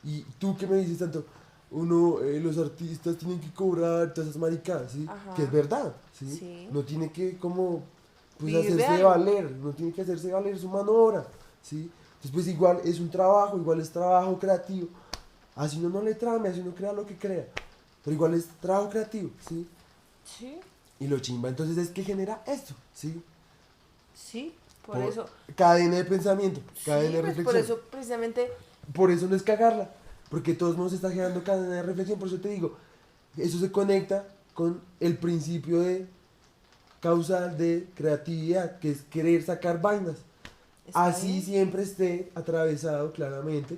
Speaker 2: y tú que me dices tanto, uno, los artistas tienen que cobrar todas esas maricadas, ¿sí? Que es
Speaker 1: Ajá,
Speaker 2: verdad, ¿sí?
Speaker 1: sí.
Speaker 2: No tiene que como, pues
Speaker 1: Vivir de
Speaker 2: hacerse
Speaker 1: algo.
Speaker 2: valer, no tiene que hacerse valer su mano obra, ¿sí? Entonces pues igual es un trabajo, igual es trabajo creativo, así uno no le trame, así uno crea lo que crea, pero igual es trabajo creativo, ¿sí?
Speaker 1: Sí,
Speaker 2: Y lo chimba entonces es que genera esto, ¿sí?
Speaker 1: sí, por
Speaker 2: Por
Speaker 1: eso.
Speaker 2: cadena de pensamiento, cadena
Speaker 1: Sí,
Speaker 2: de
Speaker 1: pues por
Speaker 2: reflexión.
Speaker 1: eso precisamente,
Speaker 2: Por eso no es cagarla, porque todos nos está generando cadena de reflexión, por eso te digo, eso se conecta con el principio de causal de creatividad, que es querer sacar vainas.
Speaker 1: está
Speaker 2: Así
Speaker 1: bien,
Speaker 2: siempre esté atravesado claramente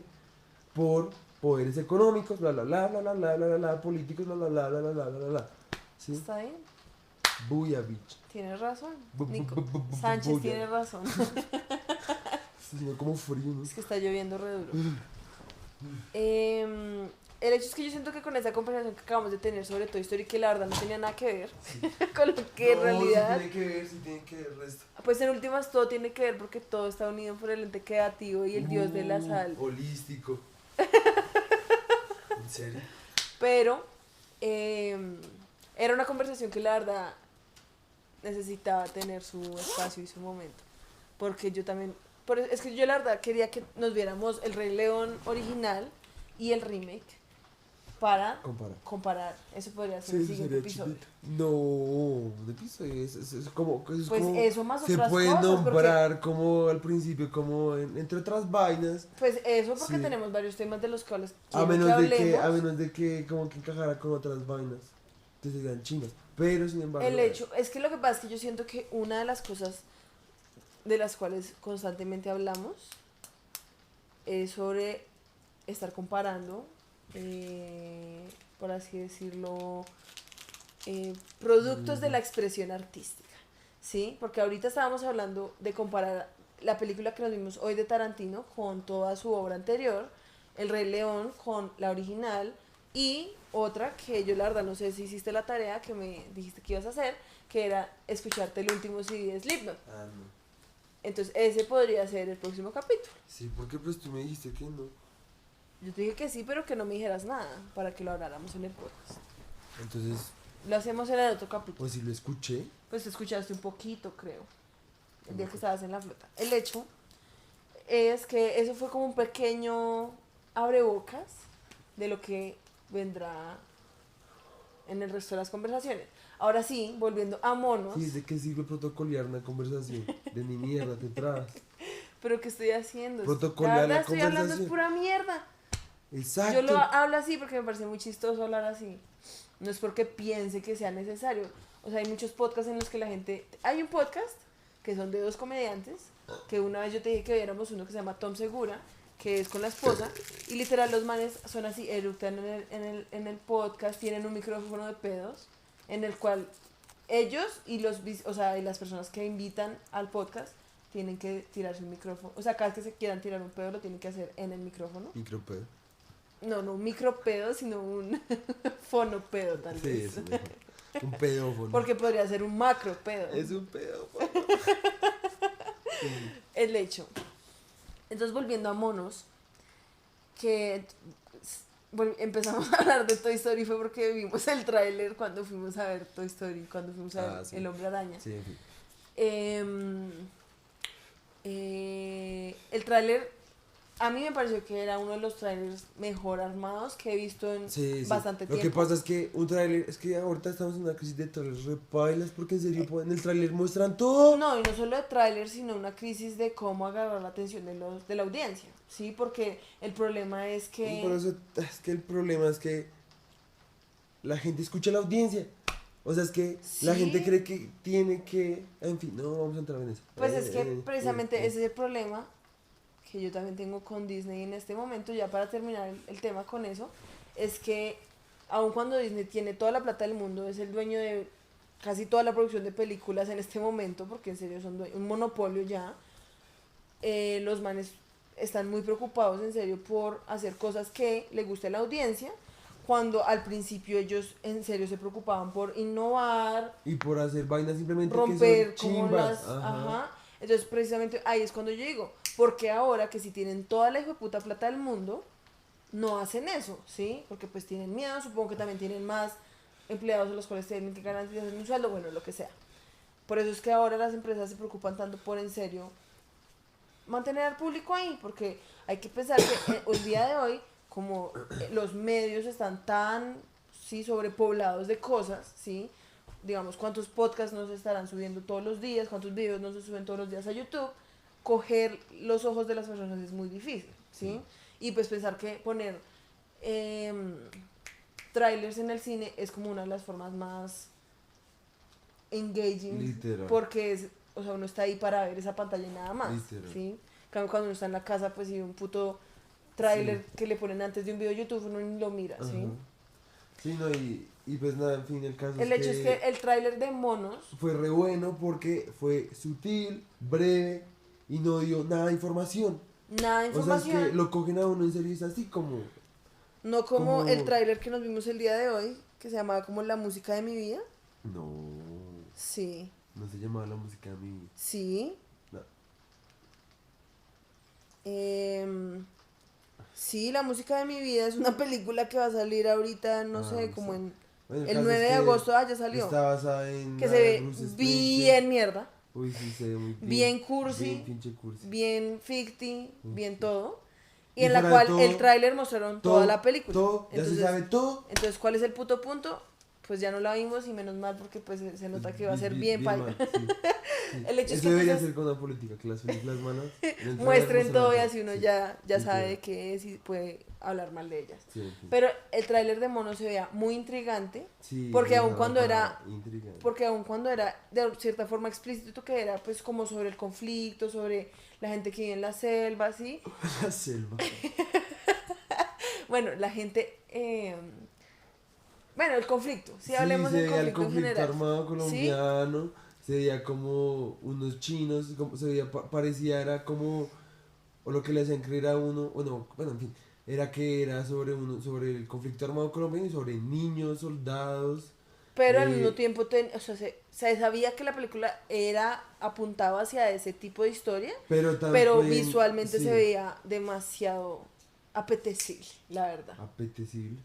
Speaker 2: por poderes económicos, bla bla bla bla bla bla bla bla, bla, políticos, bla bla bla bla bla bla bla bla. ¿Sí?
Speaker 1: está bien,
Speaker 2: Buya, bitch.
Speaker 1: tienes razón. Nico Sánchez
Speaker 2: Buya.
Speaker 1: tiene razón.
Speaker 2: Sino como frío, ¿no?
Speaker 1: Es que está lloviendo re duro. El hecho es que yo siento que con esa conversación que acabamos de tener sobre Toy Story, que la verdad no tenía nada que ver con lo que en
Speaker 2: No,
Speaker 1: realidad,
Speaker 2: sí tiene que ver el resto.
Speaker 1: pues en últimas todo tiene que ver porque todo está unido por el ente creativo y el dios de la sal.
Speaker 2: Holístico. ¿En serio?
Speaker 1: Pero era una conversación que la verdad necesitaba tener su espacio y su momento. Porque yo también, es que yo la verdad quería que nos viéramos el Rey León original y el remake para
Speaker 2: Compara.
Speaker 1: comparar. Eso podría ser
Speaker 2: Sí,
Speaker 1: el
Speaker 2: eso
Speaker 1: siguiente
Speaker 2: sería
Speaker 1: episodio.
Speaker 2: chiquito. No, de piso es como, es
Speaker 1: Pues
Speaker 2: como
Speaker 1: eso más
Speaker 2: se
Speaker 1: otras
Speaker 2: puede
Speaker 1: cosas, porque
Speaker 2: nombrar como al principio, como entre otras vainas,
Speaker 1: pues eso porque
Speaker 2: sí.
Speaker 1: tenemos varios temas de los cuales
Speaker 2: A
Speaker 1: quiero que
Speaker 2: menos de que,
Speaker 1: hablemos.
Speaker 2: a menos de que como que encajara con otras vainas, entonces serían chinas. Pero sin embargo,
Speaker 1: El hecho es que lo que pasa es que yo siento que una de las cosas de las cuales constantemente hablamos es sobre estar comparando, por así decirlo, productos de la expresión artística, ¿sí? Porque ahorita estábamos hablando de comparar la película que nos vimos hoy de Tarantino con toda su obra anterior, El Rey León con la original y otra que yo la verdad no sé si hiciste la tarea que me dijiste que ibas a hacer, que era escucharte el último CD de Slipknot.
Speaker 2: ah, no.
Speaker 1: Entonces ese podría ser el próximo capítulo.
Speaker 2: Sí, porque pues tú me dijiste que no.
Speaker 1: Yo te dije que sí, pero que no me dijeras nada para que lo habláramos en el podcast.
Speaker 2: Entonces,
Speaker 1: Lo hacemos en el otro capítulo.
Speaker 2: pues si lo escuché,
Speaker 1: Pues escuchaste un poquito, creo, el día que estabas en la flota. El hecho es que eso fue como un pequeño abrebocas de lo que vendrá en el resto de las conversaciones. Ahora sí, volviendo a monos,
Speaker 2: sí, ¿de qué sirve protocolear una conversación? De ni mierda te trabas.
Speaker 1: pero ¿qué estoy haciendo?
Speaker 2: Protocolear
Speaker 1: La verdad
Speaker 2: la
Speaker 1: estoy hablando es
Speaker 2: conversación.
Speaker 1: pura mierda.
Speaker 2: Exacto.
Speaker 1: Yo lo hablo así porque me parece muy chistoso hablar así. No es porque piense que sea necesario. O sea, hay muchos podcasts en los que la gente... Hay un podcast que son de dos comediantes, que una vez yo te dije que viéramos uno que se llama Tom Segura, que es con la esposa, y literal los manes son así, eructan en el podcast, tienen un micrófono de pedos, en el cual ellos y o sea, y las personas que invitan al podcast tienen que tirarse un micrófono. O sea, cada vez que se quieran tirar un pedo lo tienen que hacer en el micrófono.
Speaker 2: Micropedo.
Speaker 1: No un micropedo, sino un fonopedo tal
Speaker 2: Sí,
Speaker 1: vez.
Speaker 2: eso mejor. Un pedófono.
Speaker 1: Porque podría ser un macro pedo.
Speaker 2: Es un pedófono.
Speaker 1: El hecho. Entonces, volviendo a monos, que empezamos a hablar de Toy Story fue porque vimos el tráiler cuando fuimos a ver Toy Story, cuando fuimos a ver
Speaker 2: Sí.
Speaker 1: El Hombre Araña.
Speaker 2: Sí, en fin.
Speaker 1: El tráiler, a mí me pareció que era uno de los trailers mejor armados que he visto en bastante
Speaker 2: Lo
Speaker 1: tiempo.
Speaker 2: que pasa es que un tráiler, es que ahorita estamos en una crisis de trailers repailas porque en serio en el tráiler muestran todo.
Speaker 1: No, y no solo de tráiler, sino una crisis de cómo agarrar la atención de la audiencia, ¿sí? Porque el problema es que...
Speaker 2: Por eso, es que el problema es que la gente escucha a la audiencia. O sea, es que la
Speaker 1: Sí.
Speaker 2: gente cree que tiene que... En fin, no vamos a entrar en eso.
Speaker 1: Pues es que precisamente ese es el problema que yo también tengo con Disney en este momento, ya para terminar el tema con eso, es que aun cuando Disney tiene toda la plata del mundo, es el dueño de casi toda la producción de películas en este momento, porque en serio son un monopolio ya, los manes están muy preocupados en serio por hacer cosas que le guste a la audiencia, cuando al principio ellos en serio se preocupaban por innovar,
Speaker 2: Y por hacer vainas simplemente
Speaker 1: romper
Speaker 2: que son
Speaker 1: como
Speaker 2: chimbas.
Speaker 1: las... Ajá. Entonces precisamente ahí es cuando yo digo, porque ahora que si tienen toda la hijueputa plata del mundo, no hacen eso, ¿sí? Porque pues tienen miedo, supongo que también tienen más empleados a los cuales tienen que garantizar un sueldo, bueno, lo que sea. Por eso es que ahora las empresas se preocupan tanto por en serio mantener al público ahí, porque hay que pensar que el día de hoy, como los medios están tan, sí, sobrepoblados de cosas, ¿sí? Digamos, cuántos podcasts nos estarán subiendo todos los días, cuántos videos nos suben todos los días a YouTube, coger los ojos de las personas es muy difícil, ¿sí? Y pues pensar que poner trailers en el cine es como una de las formas más engaging,
Speaker 2: Literal.
Speaker 1: porque es, o sea, uno está ahí para ver esa pantalla y nada más,
Speaker 2: Literal.
Speaker 1: ¿sí? En cambio, cuando uno está en la casa, pues si un puto trailer que le ponen antes de un video de YouTube, uno ni lo mira, ¿sí?
Speaker 2: Ajá. Sí, no, y pues nada, en fin, el caso
Speaker 1: El hecho es que el tráiler de monos
Speaker 2: fue re bueno porque fue sutil, breve y no dio nada de información.
Speaker 1: nada de
Speaker 2: O sea,
Speaker 1: información,
Speaker 2: es que lo cogen a uno en serio y es así como...
Speaker 1: no como
Speaker 2: como-
Speaker 1: el tráiler que nos vimos el día de hoy, que se llamaba como La música de mi vida.
Speaker 2: No,
Speaker 1: Sí,
Speaker 2: no se llamaba la música de mi vida.
Speaker 1: sí.
Speaker 2: No.
Speaker 1: Sí, La música de mi vida es una película que va a salir ahorita, no
Speaker 2: Ah,
Speaker 1: sé,
Speaker 2: no
Speaker 1: como
Speaker 2: sé.
Speaker 1: en
Speaker 2: Bueno,
Speaker 1: el
Speaker 2: caso
Speaker 1: 9
Speaker 2: es
Speaker 1: de
Speaker 2: que
Speaker 1: agosto, ya salió.
Speaker 2: Está basada en
Speaker 1: Que
Speaker 2: la
Speaker 1: se
Speaker 2: de
Speaker 1: ve
Speaker 2: Bruce Springsteen.
Speaker 1: bien mierda,
Speaker 2: Uy, sí, se ve muy
Speaker 1: bien cursi,
Speaker 2: Bien pinche cursi.
Speaker 1: bien ficti, bien todo. Y
Speaker 2: Y
Speaker 1: en la
Speaker 2: fuera de
Speaker 1: cual
Speaker 2: todo,
Speaker 1: el tráiler mostraron toda la película.
Speaker 2: Todo, ya se sabe todo.
Speaker 1: Entonces, ¿cuál es el puto punto? Pues ya no la vimos y menos mal porque pues se nota que va a ser bien paila.
Speaker 2: mal, sí, sí.
Speaker 1: El hecho es
Speaker 2: Eso
Speaker 1: que
Speaker 2: debería
Speaker 1: entonces
Speaker 2: ser con la política, que las películas malas en el trailer
Speaker 1: muestren todo y
Speaker 2: todo,
Speaker 1: así uno
Speaker 2: sí.
Speaker 1: ya
Speaker 2: Sí,
Speaker 1: sabe
Speaker 2: claro.
Speaker 1: de qué es y puede hablar mal de ellas.
Speaker 2: Sí, en fin.
Speaker 1: Pero el tráiler de Mono se veía muy intrigante,
Speaker 2: Sí,
Speaker 1: porque
Speaker 2: sí,
Speaker 1: aun
Speaker 2: no,
Speaker 1: cuando
Speaker 2: para
Speaker 1: era
Speaker 2: intrigar.
Speaker 1: porque aun cuando era de cierta forma explícito, que era pues como sobre el conflicto, sobre la gente que vive en la selva, ¿sí?
Speaker 2: La selva.
Speaker 1: Bueno, la gente, bueno, el conflicto, sí,
Speaker 2: Sí,
Speaker 1: hablemos
Speaker 2: se
Speaker 1: del
Speaker 2: veía el
Speaker 1: conflicto en
Speaker 2: conflicto
Speaker 1: general.
Speaker 2: armado
Speaker 1: ¿Sí?
Speaker 2: colombiano, se veía como unos chinos, se veía, parecía, era como, o lo que le hacían creer a uno, bueno, en fin, era que era sobre el conflicto armado colombiano y sobre niños, soldados.
Speaker 1: Pero al
Speaker 2: eh,
Speaker 1: mismo tiempo, o sea, se sabía que la película apuntaba hacia ese tipo de historia,
Speaker 2: pero
Speaker 1: pero
Speaker 2: también,
Speaker 1: visualmente
Speaker 2: sí,
Speaker 1: se veía demasiado apetecible, la verdad.
Speaker 2: apetecible.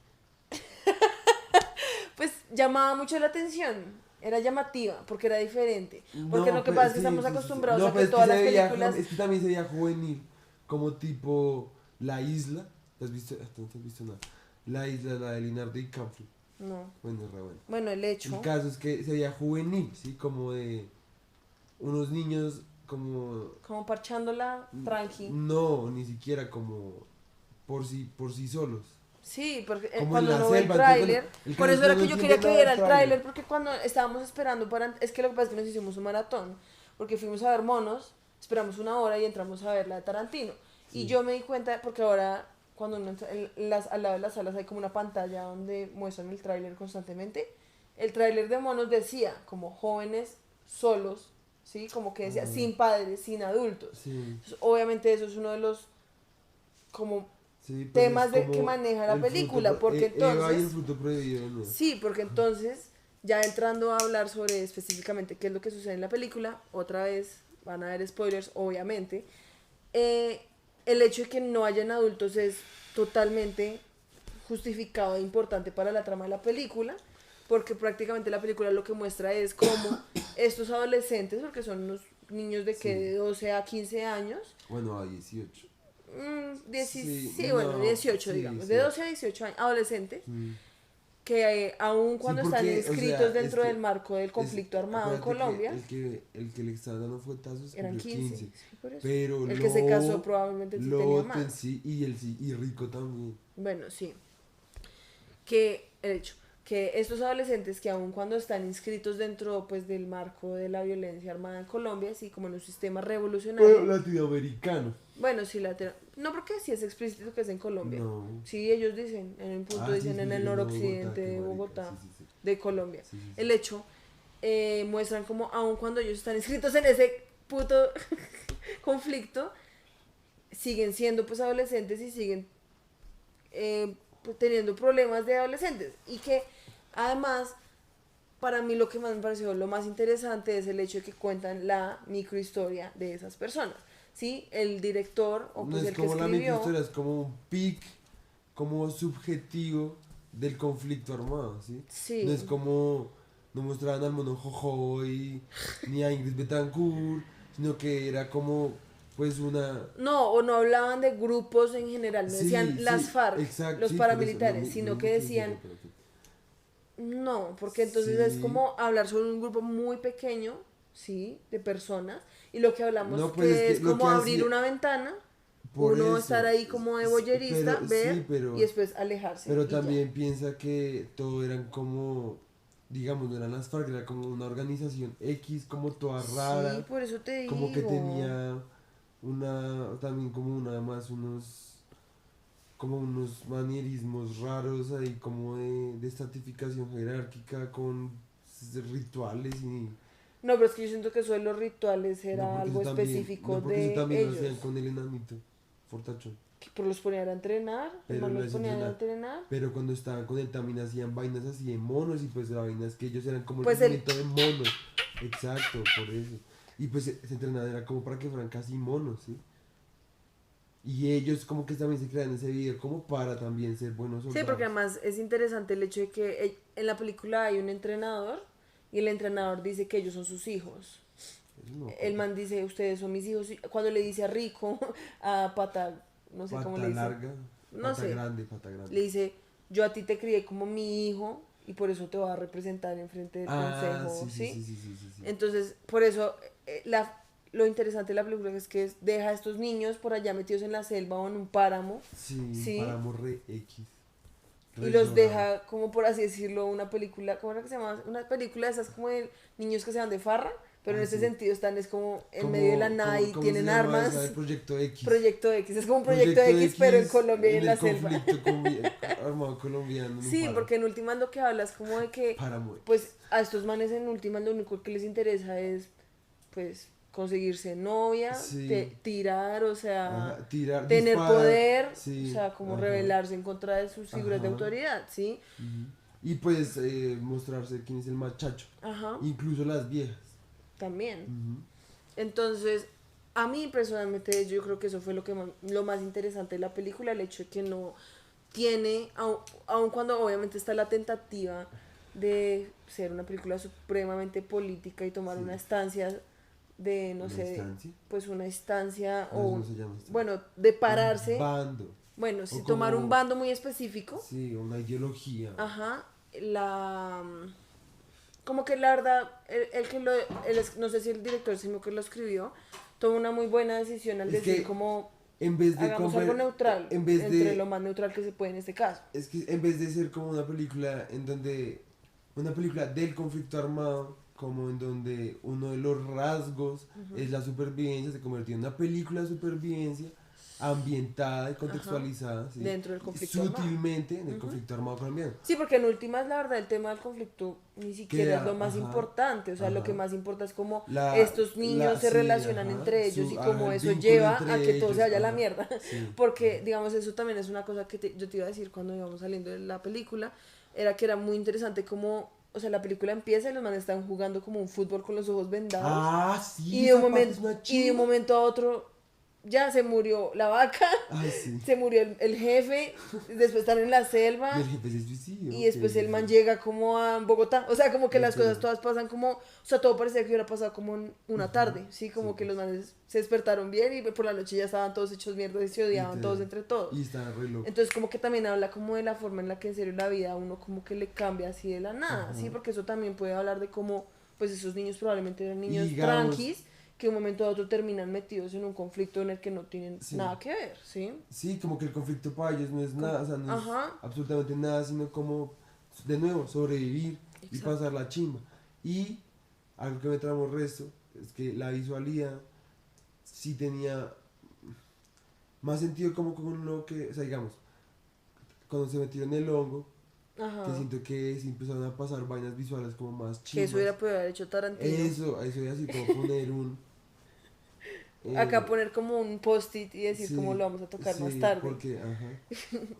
Speaker 1: Pues llamaba mucho la atención, era llamativa, porque era diferente. Porque
Speaker 2: No,
Speaker 1: lo que
Speaker 2: pues,
Speaker 1: pasa es que
Speaker 2: sí,
Speaker 1: estamos
Speaker 2: sí, sí, sí.
Speaker 1: acostumbrados
Speaker 2: No,
Speaker 1: a
Speaker 2: pues
Speaker 1: que
Speaker 2: es
Speaker 1: todas
Speaker 2: se
Speaker 1: las
Speaker 2: veía
Speaker 1: películas...
Speaker 2: es que también se veía juvenil, como tipo La Isla. ¿Has visto? No te has visto nada. La Isla, la de Leonardo DiCaprio.
Speaker 1: No.
Speaker 2: Bueno, es re bueno.
Speaker 1: Bueno, el hecho...
Speaker 2: El caso es que se veía juvenil, ¿sí? Como de unos niños como...
Speaker 1: Como parchándola tranqui.
Speaker 2: No, ni siquiera como por sí solos.
Speaker 1: Sí, porque
Speaker 2: Como
Speaker 1: cuando
Speaker 2: en la
Speaker 1: uno ve el
Speaker 2: selva, entonces,
Speaker 1: tráiler,
Speaker 2: bueno, el
Speaker 1: por
Speaker 2: caso
Speaker 1: eso
Speaker 2: es
Speaker 1: era
Speaker 2: que
Speaker 1: que
Speaker 2: no
Speaker 1: yo quería que
Speaker 2: entiende
Speaker 1: viera
Speaker 2: nada
Speaker 1: el
Speaker 2: del
Speaker 1: tráiler, porque cuando estábamos esperando para... Es que lo que pasa es que nos hicimos un maratón, porque fuimos a ver monos, esperamos una hora y entramos a ver la de Tarantino. Y
Speaker 2: Sí.
Speaker 1: yo me di cuenta, porque ahora cuando uno entra al lado de las salas hay como una pantalla donde muestran el tráiler constantemente. El tráiler de monos decía, como jóvenes solos, ¿sí? Como que decía, sin padres, sin adultos.
Speaker 2: Sí,
Speaker 1: Entonces, obviamente eso es uno de los como
Speaker 2: sí,
Speaker 1: temas
Speaker 2: es
Speaker 1: que
Speaker 2: como
Speaker 1: maneja la
Speaker 2: el
Speaker 1: película,
Speaker 2: fruto
Speaker 1: porque
Speaker 2: Eva y el
Speaker 1: entonces...
Speaker 2: fruto prohibido, ¿no?
Speaker 1: Sí, porque entonces, ya entrando a hablar sobre específicamente qué es lo que sucede en la película, otra vez van a haber spoilers, obviamente. Eh, el hecho de que no hayan adultos es totalmente justificado e importante para la trama de la película, porque prácticamente la película lo que muestra es cómo estos adolescentes, porque son unos niños de que
Speaker 2: Sí.
Speaker 1: de 12 a 15 años,
Speaker 2: Bueno, a 18.
Speaker 1: sí,
Speaker 2: Sí,
Speaker 1: bueno,
Speaker 2: no,
Speaker 1: 18
Speaker 2: sí,
Speaker 1: digamos,
Speaker 2: sí.
Speaker 1: de 12 a 18 años, adolescentes,
Speaker 2: Mm.
Speaker 1: que aun
Speaker 2: Sí,
Speaker 1: cuando están
Speaker 2: porque, o
Speaker 1: inscritos
Speaker 2: sea,
Speaker 1: dentro del marco del
Speaker 2: es,
Speaker 1: conflicto armado en
Speaker 2: acuérdate que
Speaker 1: Colombia,
Speaker 2: el que le estaba dando fuetazos
Speaker 1: eran
Speaker 2: cumplió
Speaker 1: 15,
Speaker 2: 15.
Speaker 1: sí, por eso.
Speaker 2: Pero
Speaker 1: El que se casó probablemente sí tenía más.
Speaker 2: Sí, y el sí, y Rico también.
Speaker 1: Bueno, sí. Que el hecho que estos adolescentes que aun cuando están inscritos dentro pues del marco de la violencia armada en Colombia, así como en un sistema revolucionario,
Speaker 2: Latinoamericano.
Speaker 1: bueno, sí, no porque sí es explícito que es en Colombia.
Speaker 2: No.
Speaker 1: Sí, ellos dicen, en un punto
Speaker 2: Ah, sí,
Speaker 1: dicen en el
Speaker 2: explícito, no,
Speaker 1: noroccidente
Speaker 2: qué
Speaker 1: de
Speaker 2: marica.
Speaker 1: Bogotá,
Speaker 2: Sí, sí, sí.
Speaker 1: de Colombia.
Speaker 2: Sí, sí, sí.
Speaker 1: El hecho, muestran como aun cuando ellos están inscritos en ese puto conflicto, siguen siendo pues adolescentes y siguen pues, teniendo problemas de adolescentes. Y que además, para mí lo que más me pareció lo más interesante es el hecho de que cuentan la microhistoria de esas personas. ¿Sí? El director, o
Speaker 2: No
Speaker 1: pues
Speaker 2: es
Speaker 1: el que
Speaker 2: como la
Speaker 1: escribió,
Speaker 2: microhistoria, es como un pic, como subjetivo del conflicto armado, ¿sí?
Speaker 1: sí,
Speaker 2: No es como, no mostraban al mono Jojoy ni a Ingrid Betancourt, sino que era como, pues una...
Speaker 1: no, o no hablaban de grupos en general, no decían
Speaker 2: Sí,
Speaker 1: las
Speaker 2: sí,
Speaker 1: FARC,
Speaker 2: exacto,
Speaker 1: los
Speaker 2: sí, por eso,
Speaker 1: paramilitares, sino que decían,
Speaker 2: pero
Speaker 1: no, porque entonces es
Speaker 2: sí,
Speaker 1: como hablar sobre un grupo muy pequeño, ¿sí? De personas, y lo que hablamos
Speaker 2: no, pues es
Speaker 1: que
Speaker 2: que
Speaker 1: es
Speaker 2: lo que
Speaker 1: como abrir
Speaker 2: hacía,
Speaker 1: una ventana,
Speaker 2: por
Speaker 1: uno estar
Speaker 2: eso,
Speaker 1: ahí como de boyerista,
Speaker 2: pero
Speaker 1: ver,
Speaker 2: sí,
Speaker 1: y después alejarse,
Speaker 2: pero
Speaker 1: y ya.
Speaker 2: también piensa que todo eran como, digamos, no eran las FARC, era como una organización X, como toda
Speaker 1: Sí,
Speaker 2: rara,
Speaker 1: por eso te
Speaker 2: como que
Speaker 1: digo.
Speaker 2: tenía también como una más como unos manierismos raros ahí, como de estratificación jerárquica con rituales y...
Speaker 1: No, pero es que yo siento que eso de los rituales
Speaker 2: No
Speaker 1: era
Speaker 2: porque eso
Speaker 1: algo
Speaker 2: también,
Speaker 1: específico
Speaker 2: no porque eso
Speaker 1: de
Speaker 2: también lo hacían
Speaker 1: ellos.
Speaker 2: con el enanito, Fortachón.
Speaker 1: Que por los ponían a entrenar, el
Speaker 2: Pero
Speaker 1: man
Speaker 2: lo
Speaker 1: los
Speaker 2: hacían
Speaker 1: ponían a
Speaker 2: entrenar.
Speaker 1: entrenar.
Speaker 2: Pero cuando estaban con él también hacían vainas así de monos y pues la vaina es que ellos eran como el
Speaker 1: Pues él,
Speaker 2: regimiento de monos. Exacto, por eso. Y pues ese entrenador era como para que fueran casi monos, ¿sí? Y ellos como que también se crean ese video como para también ser buenos
Speaker 1: sí, porque
Speaker 2: soldados.
Speaker 1: además es interesante el hecho de que en la película hay un entrenador y el entrenador dice que ellos son sus hijos.
Speaker 2: Eso no me
Speaker 1: El
Speaker 2: acuerdo.
Speaker 1: man dice, ustedes son mis hijos. Y cuando le dice a Rico, a Pata, no sé cómo
Speaker 2: Pata
Speaker 1: le dice,
Speaker 2: larga,
Speaker 1: no sé,
Speaker 2: pata grande.
Speaker 1: le dice, yo a ti te crié como mi hijo y por eso te voy a representar en frente del
Speaker 2: Ah,
Speaker 1: consejo,
Speaker 2: sí, sí,
Speaker 1: ¿sí?
Speaker 2: sí, sí, sí, sí, sí.
Speaker 1: Entonces, por eso, lo interesante de la película es que deja a estos niños por allá metidos en la selva o en un páramo,
Speaker 2: Sí,
Speaker 1: ¿sí?
Speaker 2: páramo re X,
Speaker 1: Y
Speaker 2: re
Speaker 1: los
Speaker 2: zorrado.
Speaker 1: deja, como por así decirlo, una película, ¿cómo era que se llama? Una película de esas como de niños que se van de farra, pero en
Speaker 2: Ah,
Speaker 1: este
Speaker 2: sí.
Speaker 1: sentido están es como en medio de la nada y
Speaker 2: ¿Cómo se
Speaker 1: tienen
Speaker 2: llama esa? El
Speaker 1: armas.
Speaker 2: Proyecto X.
Speaker 1: Proyecto X, es como un proyecto
Speaker 2: Proyecto
Speaker 1: X, pero en
Speaker 2: X
Speaker 1: Colombia y
Speaker 2: en
Speaker 1: en
Speaker 2: el
Speaker 1: la selva.
Speaker 2: conflicto armado colombiano en un
Speaker 1: Sí,
Speaker 2: páramo.
Speaker 1: porque en últimas lo que hablas como de que,
Speaker 2: Páramo X.
Speaker 1: pues a estos manes en últimas lo único que les interesa es, pues, conseguirse novia,
Speaker 2: Sí.
Speaker 1: tirar, o sea,
Speaker 2: Ajá, tirar,
Speaker 1: tener
Speaker 2: disparar.
Speaker 1: poder, o
Speaker 2: Sí.
Speaker 1: sea, como
Speaker 2: Ajá.
Speaker 1: rebelarse en contra de sus figuras de
Speaker 2: Ajá.
Speaker 1: autoridad, ¿sí?
Speaker 2: Ujú. Y pues mostrarse quién es el machacho.
Speaker 1: Ajá,
Speaker 2: Incluso las viejas.
Speaker 1: también.
Speaker 2: Ujú.
Speaker 1: Entonces, a mí personalmente yo creo que eso fue lo más interesante de la película, el hecho de que no tiene, aun cuando obviamente está la tentativa de ser una película supremamente política y tomar
Speaker 2: Sí.
Speaker 1: una estancia de, no
Speaker 2: ¿Una
Speaker 1: sé,
Speaker 2: instancia?
Speaker 1: pues una instancia
Speaker 2: No, eso no se llama instancia.
Speaker 1: bueno, de
Speaker 2: Un
Speaker 1: pararse,
Speaker 2: bando.
Speaker 1: bueno,
Speaker 2: O
Speaker 1: sí, tomar un
Speaker 2: como,
Speaker 1: bando muy específico,
Speaker 2: sí, una ideología.
Speaker 1: ajá, como que la verdad, no sé si el director, sino que lo escribió, tomó una muy buena decisión al
Speaker 2: Es
Speaker 1: decir
Speaker 2: que
Speaker 1: como
Speaker 2: en vez de
Speaker 1: hagamos algo neutral,
Speaker 2: en vez
Speaker 1: entre lo
Speaker 2: de
Speaker 1: más neutral que se puede en este caso.
Speaker 2: es que en vez de ser como una película en donde una película del conflicto armado, como en donde uno de los rasgos es la supervivencia, se convirtió en una película de supervivencia ambientada y
Speaker 1: Ajá,
Speaker 2: contextualizada, ¿sí?
Speaker 1: dentro del conflicto armado.
Speaker 2: Sutilmente en el conflicto armado colombiano.
Speaker 1: Sí, porque en últimas, la verdad, el tema del conflicto ni siquiera es lo más
Speaker 2: Ajá,
Speaker 1: importante. O sea, lo que
Speaker 2: ajá.
Speaker 1: más importa es cómo
Speaker 2: La,
Speaker 1: estos niños se
Speaker 2: sí,
Speaker 1: relacionan
Speaker 2: ajá,
Speaker 1: entre ellos y cómo
Speaker 2: el
Speaker 1: eso
Speaker 2: vínculo
Speaker 1: lleva a
Speaker 2: entre
Speaker 1: que todo se
Speaker 2: ellos,
Speaker 1: vaya a la
Speaker 2: ajá,
Speaker 1: mierda.
Speaker 2: sí,
Speaker 1: Porque, digamos, eso también es una cosa que yo te iba a decir cuando íbamos saliendo de la película. Era que era muy interesante cómo o sea, la película empieza y los manes están jugando como un fútbol con los ojos vendados.
Speaker 2: Ah, sí,
Speaker 1: Y de un
Speaker 2: esa parte
Speaker 1: momento,
Speaker 2: es una
Speaker 1: y de un
Speaker 2: chimba.
Speaker 1: momento a otro ya se murió la vaca,
Speaker 2: Ay, sí.
Speaker 1: se murió el jefe, después están en la
Speaker 2: Y
Speaker 1: selva
Speaker 2: el jefe se suicidó.
Speaker 1: y después
Speaker 2: qué
Speaker 1: el man
Speaker 2: difícil.
Speaker 1: llega como a Bogotá. O sea, como que las
Speaker 2: Ok.
Speaker 1: cosas todas pasan como, o sea, todo parecía que hubiera pasado como en una tarde, ¿sí? Como
Speaker 2: Sí,
Speaker 1: que
Speaker 2: pues.
Speaker 1: los manes se despertaron bien y por la noche ya estaban todos hechos mierda y se odiaban
Speaker 2: Literal.
Speaker 1: todos entre todos.
Speaker 2: Y estaba re loco.
Speaker 1: Entonces como que también habla como de la forma en la que en serio la vida a uno como que le cambia así de la nada,
Speaker 2: Ajá.
Speaker 1: ¿sí? Porque eso también puede hablar de cómo pues esos niños probablemente eran
Speaker 2: Y
Speaker 1: niños
Speaker 2: digamos,
Speaker 1: tranquis que de un momento a otro terminan metidos en un conflicto en el que no tienen
Speaker 2: sí.
Speaker 1: nada que ver, ¿sí?
Speaker 2: Sí, como que el conflicto para ellos no es nada, o sea, no es
Speaker 1: Ajá,
Speaker 2: absolutamente nada, sino como, de nuevo, sobrevivir y
Speaker 1: exacto.
Speaker 2: pasar la chimba. Y algo que me tramó el resto es que la visualidad sí tenía más sentido como con lo que, o sea, digamos, cuando se metieron en el hongo, que
Speaker 1: Ajá.
Speaker 2: siento que sí empezaron a pasar vainas visuales como más
Speaker 1: Que eso
Speaker 2: chimbas.
Speaker 1: hubiera podido haber hecho Tarantino.
Speaker 2: Eso iba así como poner un...
Speaker 1: Acá
Speaker 2: eh,
Speaker 1: poner como un post-it y decir cómo
Speaker 2: sí,
Speaker 1: lo vamos a tocar más
Speaker 2: sí,
Speaker 1: tarde.
Speaker 2: porque, ajá,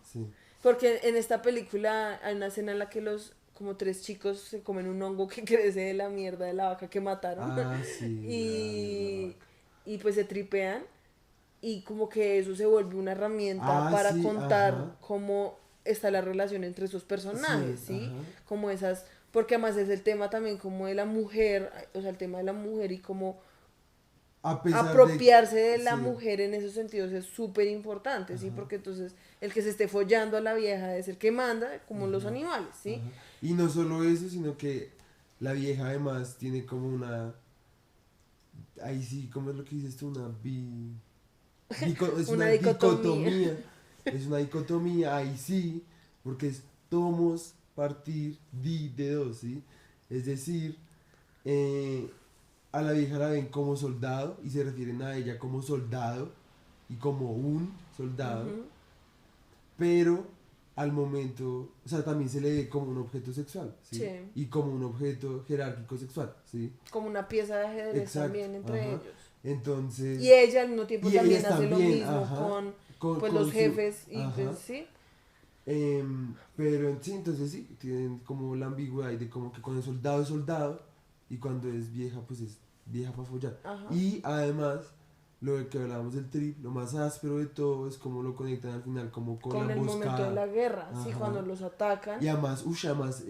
Speaker 2: sí.
Speaker 1: Porque en esta película hay una escena en la que los como tres chicos se comen un hongo que crece de la mierda de la vaca que mataron.
Speaker 2: Ah, sí, la mierda
Speaker 1: y,
Speaker 2: vaca.
Speaker 1: y pues se tripean y como que eso se vuelve una herramienta
Speaker 2: Ah,
Speaker 1: para
Speaker 2: sí,
Speaker 1: contar
Speaker 2: ajá.
Speaker 1: cómo está la relación entre esos personajes,
Speaker 2: Sí,
Speaker 1: ¿sí?
Speaker 2: ajá.
Speaker 1: Como esas, porque además es el tema también como de la mujer, o sea, el tema de la mujer y cómo
Speaker 2: A pesar de...
Speaker 1: apropiarse de la
Speaker 2: Sí,
Speaker 1: mujer en esos sentidos es súper importante, ¿sí?
Speaker 2: ajá,
Speaker 1: Porque entonces el que se esté follando a la vieja es el que manda, como los
Speaker 2: ajá,
Speaker 1: animales, ¿sí?
Speaker 2: ajá. Y no solo eso, sino que la vieja además tiene como una... Ahí sí, ¿cómo es lo que dices tú? Una es
Speaker 1: Una
Speaker 2: una
Speaker 1: dicotomía.
Speaker 2: dicotomía. Es una dicotomía, ahí sí, porque es tomos partir de dos, ¿sí? Es decir, eh, a la vieja la ven como soldado y se refieren a ella como soldado y como un soldado,
Speaker 1: Ujú.
Speaker 2: pero al momento, o sea, también se le ve como un objeto sexual, ¿sí?
Speaker 1: Sí,
Speaker 2: Y como un objeto jerárquico sexual, ¿sí?
Speaker 1: como una pieza de ajedrez
Speaker 2: Exacto,
Speaker 1: también entre
Speaker 2: ajá.
Speaker 1: ellos.
Speaker 2: Entonces,
Speaker 1: Y ella al mismo tiempo
Speaker 2: y
Speaker 1: también
Speaker 2: ellas
Speaker 1: hace lo
Speaker 2: también,
Speaker 1: mismo
Speaker 2: ajá,
Speaker 1: con pues
Speaker 2: con
Speaker 1: los
Speaker 2: su,
Speaker 1: jefes y
Speaker 2: ajá.
Speaker 1: pues sí.
Speaker 2: Pero sí, entonces sí, tienen como la ambigüedad de como que cuando es soldado y cuando es vieja, pues es vieja para follar.
Speaker 1: Ajá.
Speaker 2: Y además, lo de que hablábamos del trip, lo más áspero de todo es cómo lo conectan al final, como con
Speaker 1: Con
Speaker 2: la
Speaker 1: el momento de la
Speaker 2: emboscada.
Speaker 1: guerra, sí,
Speaker 2: Ajá.
Speaker 1: cuando los atacan.
Speaker 2: Y además, además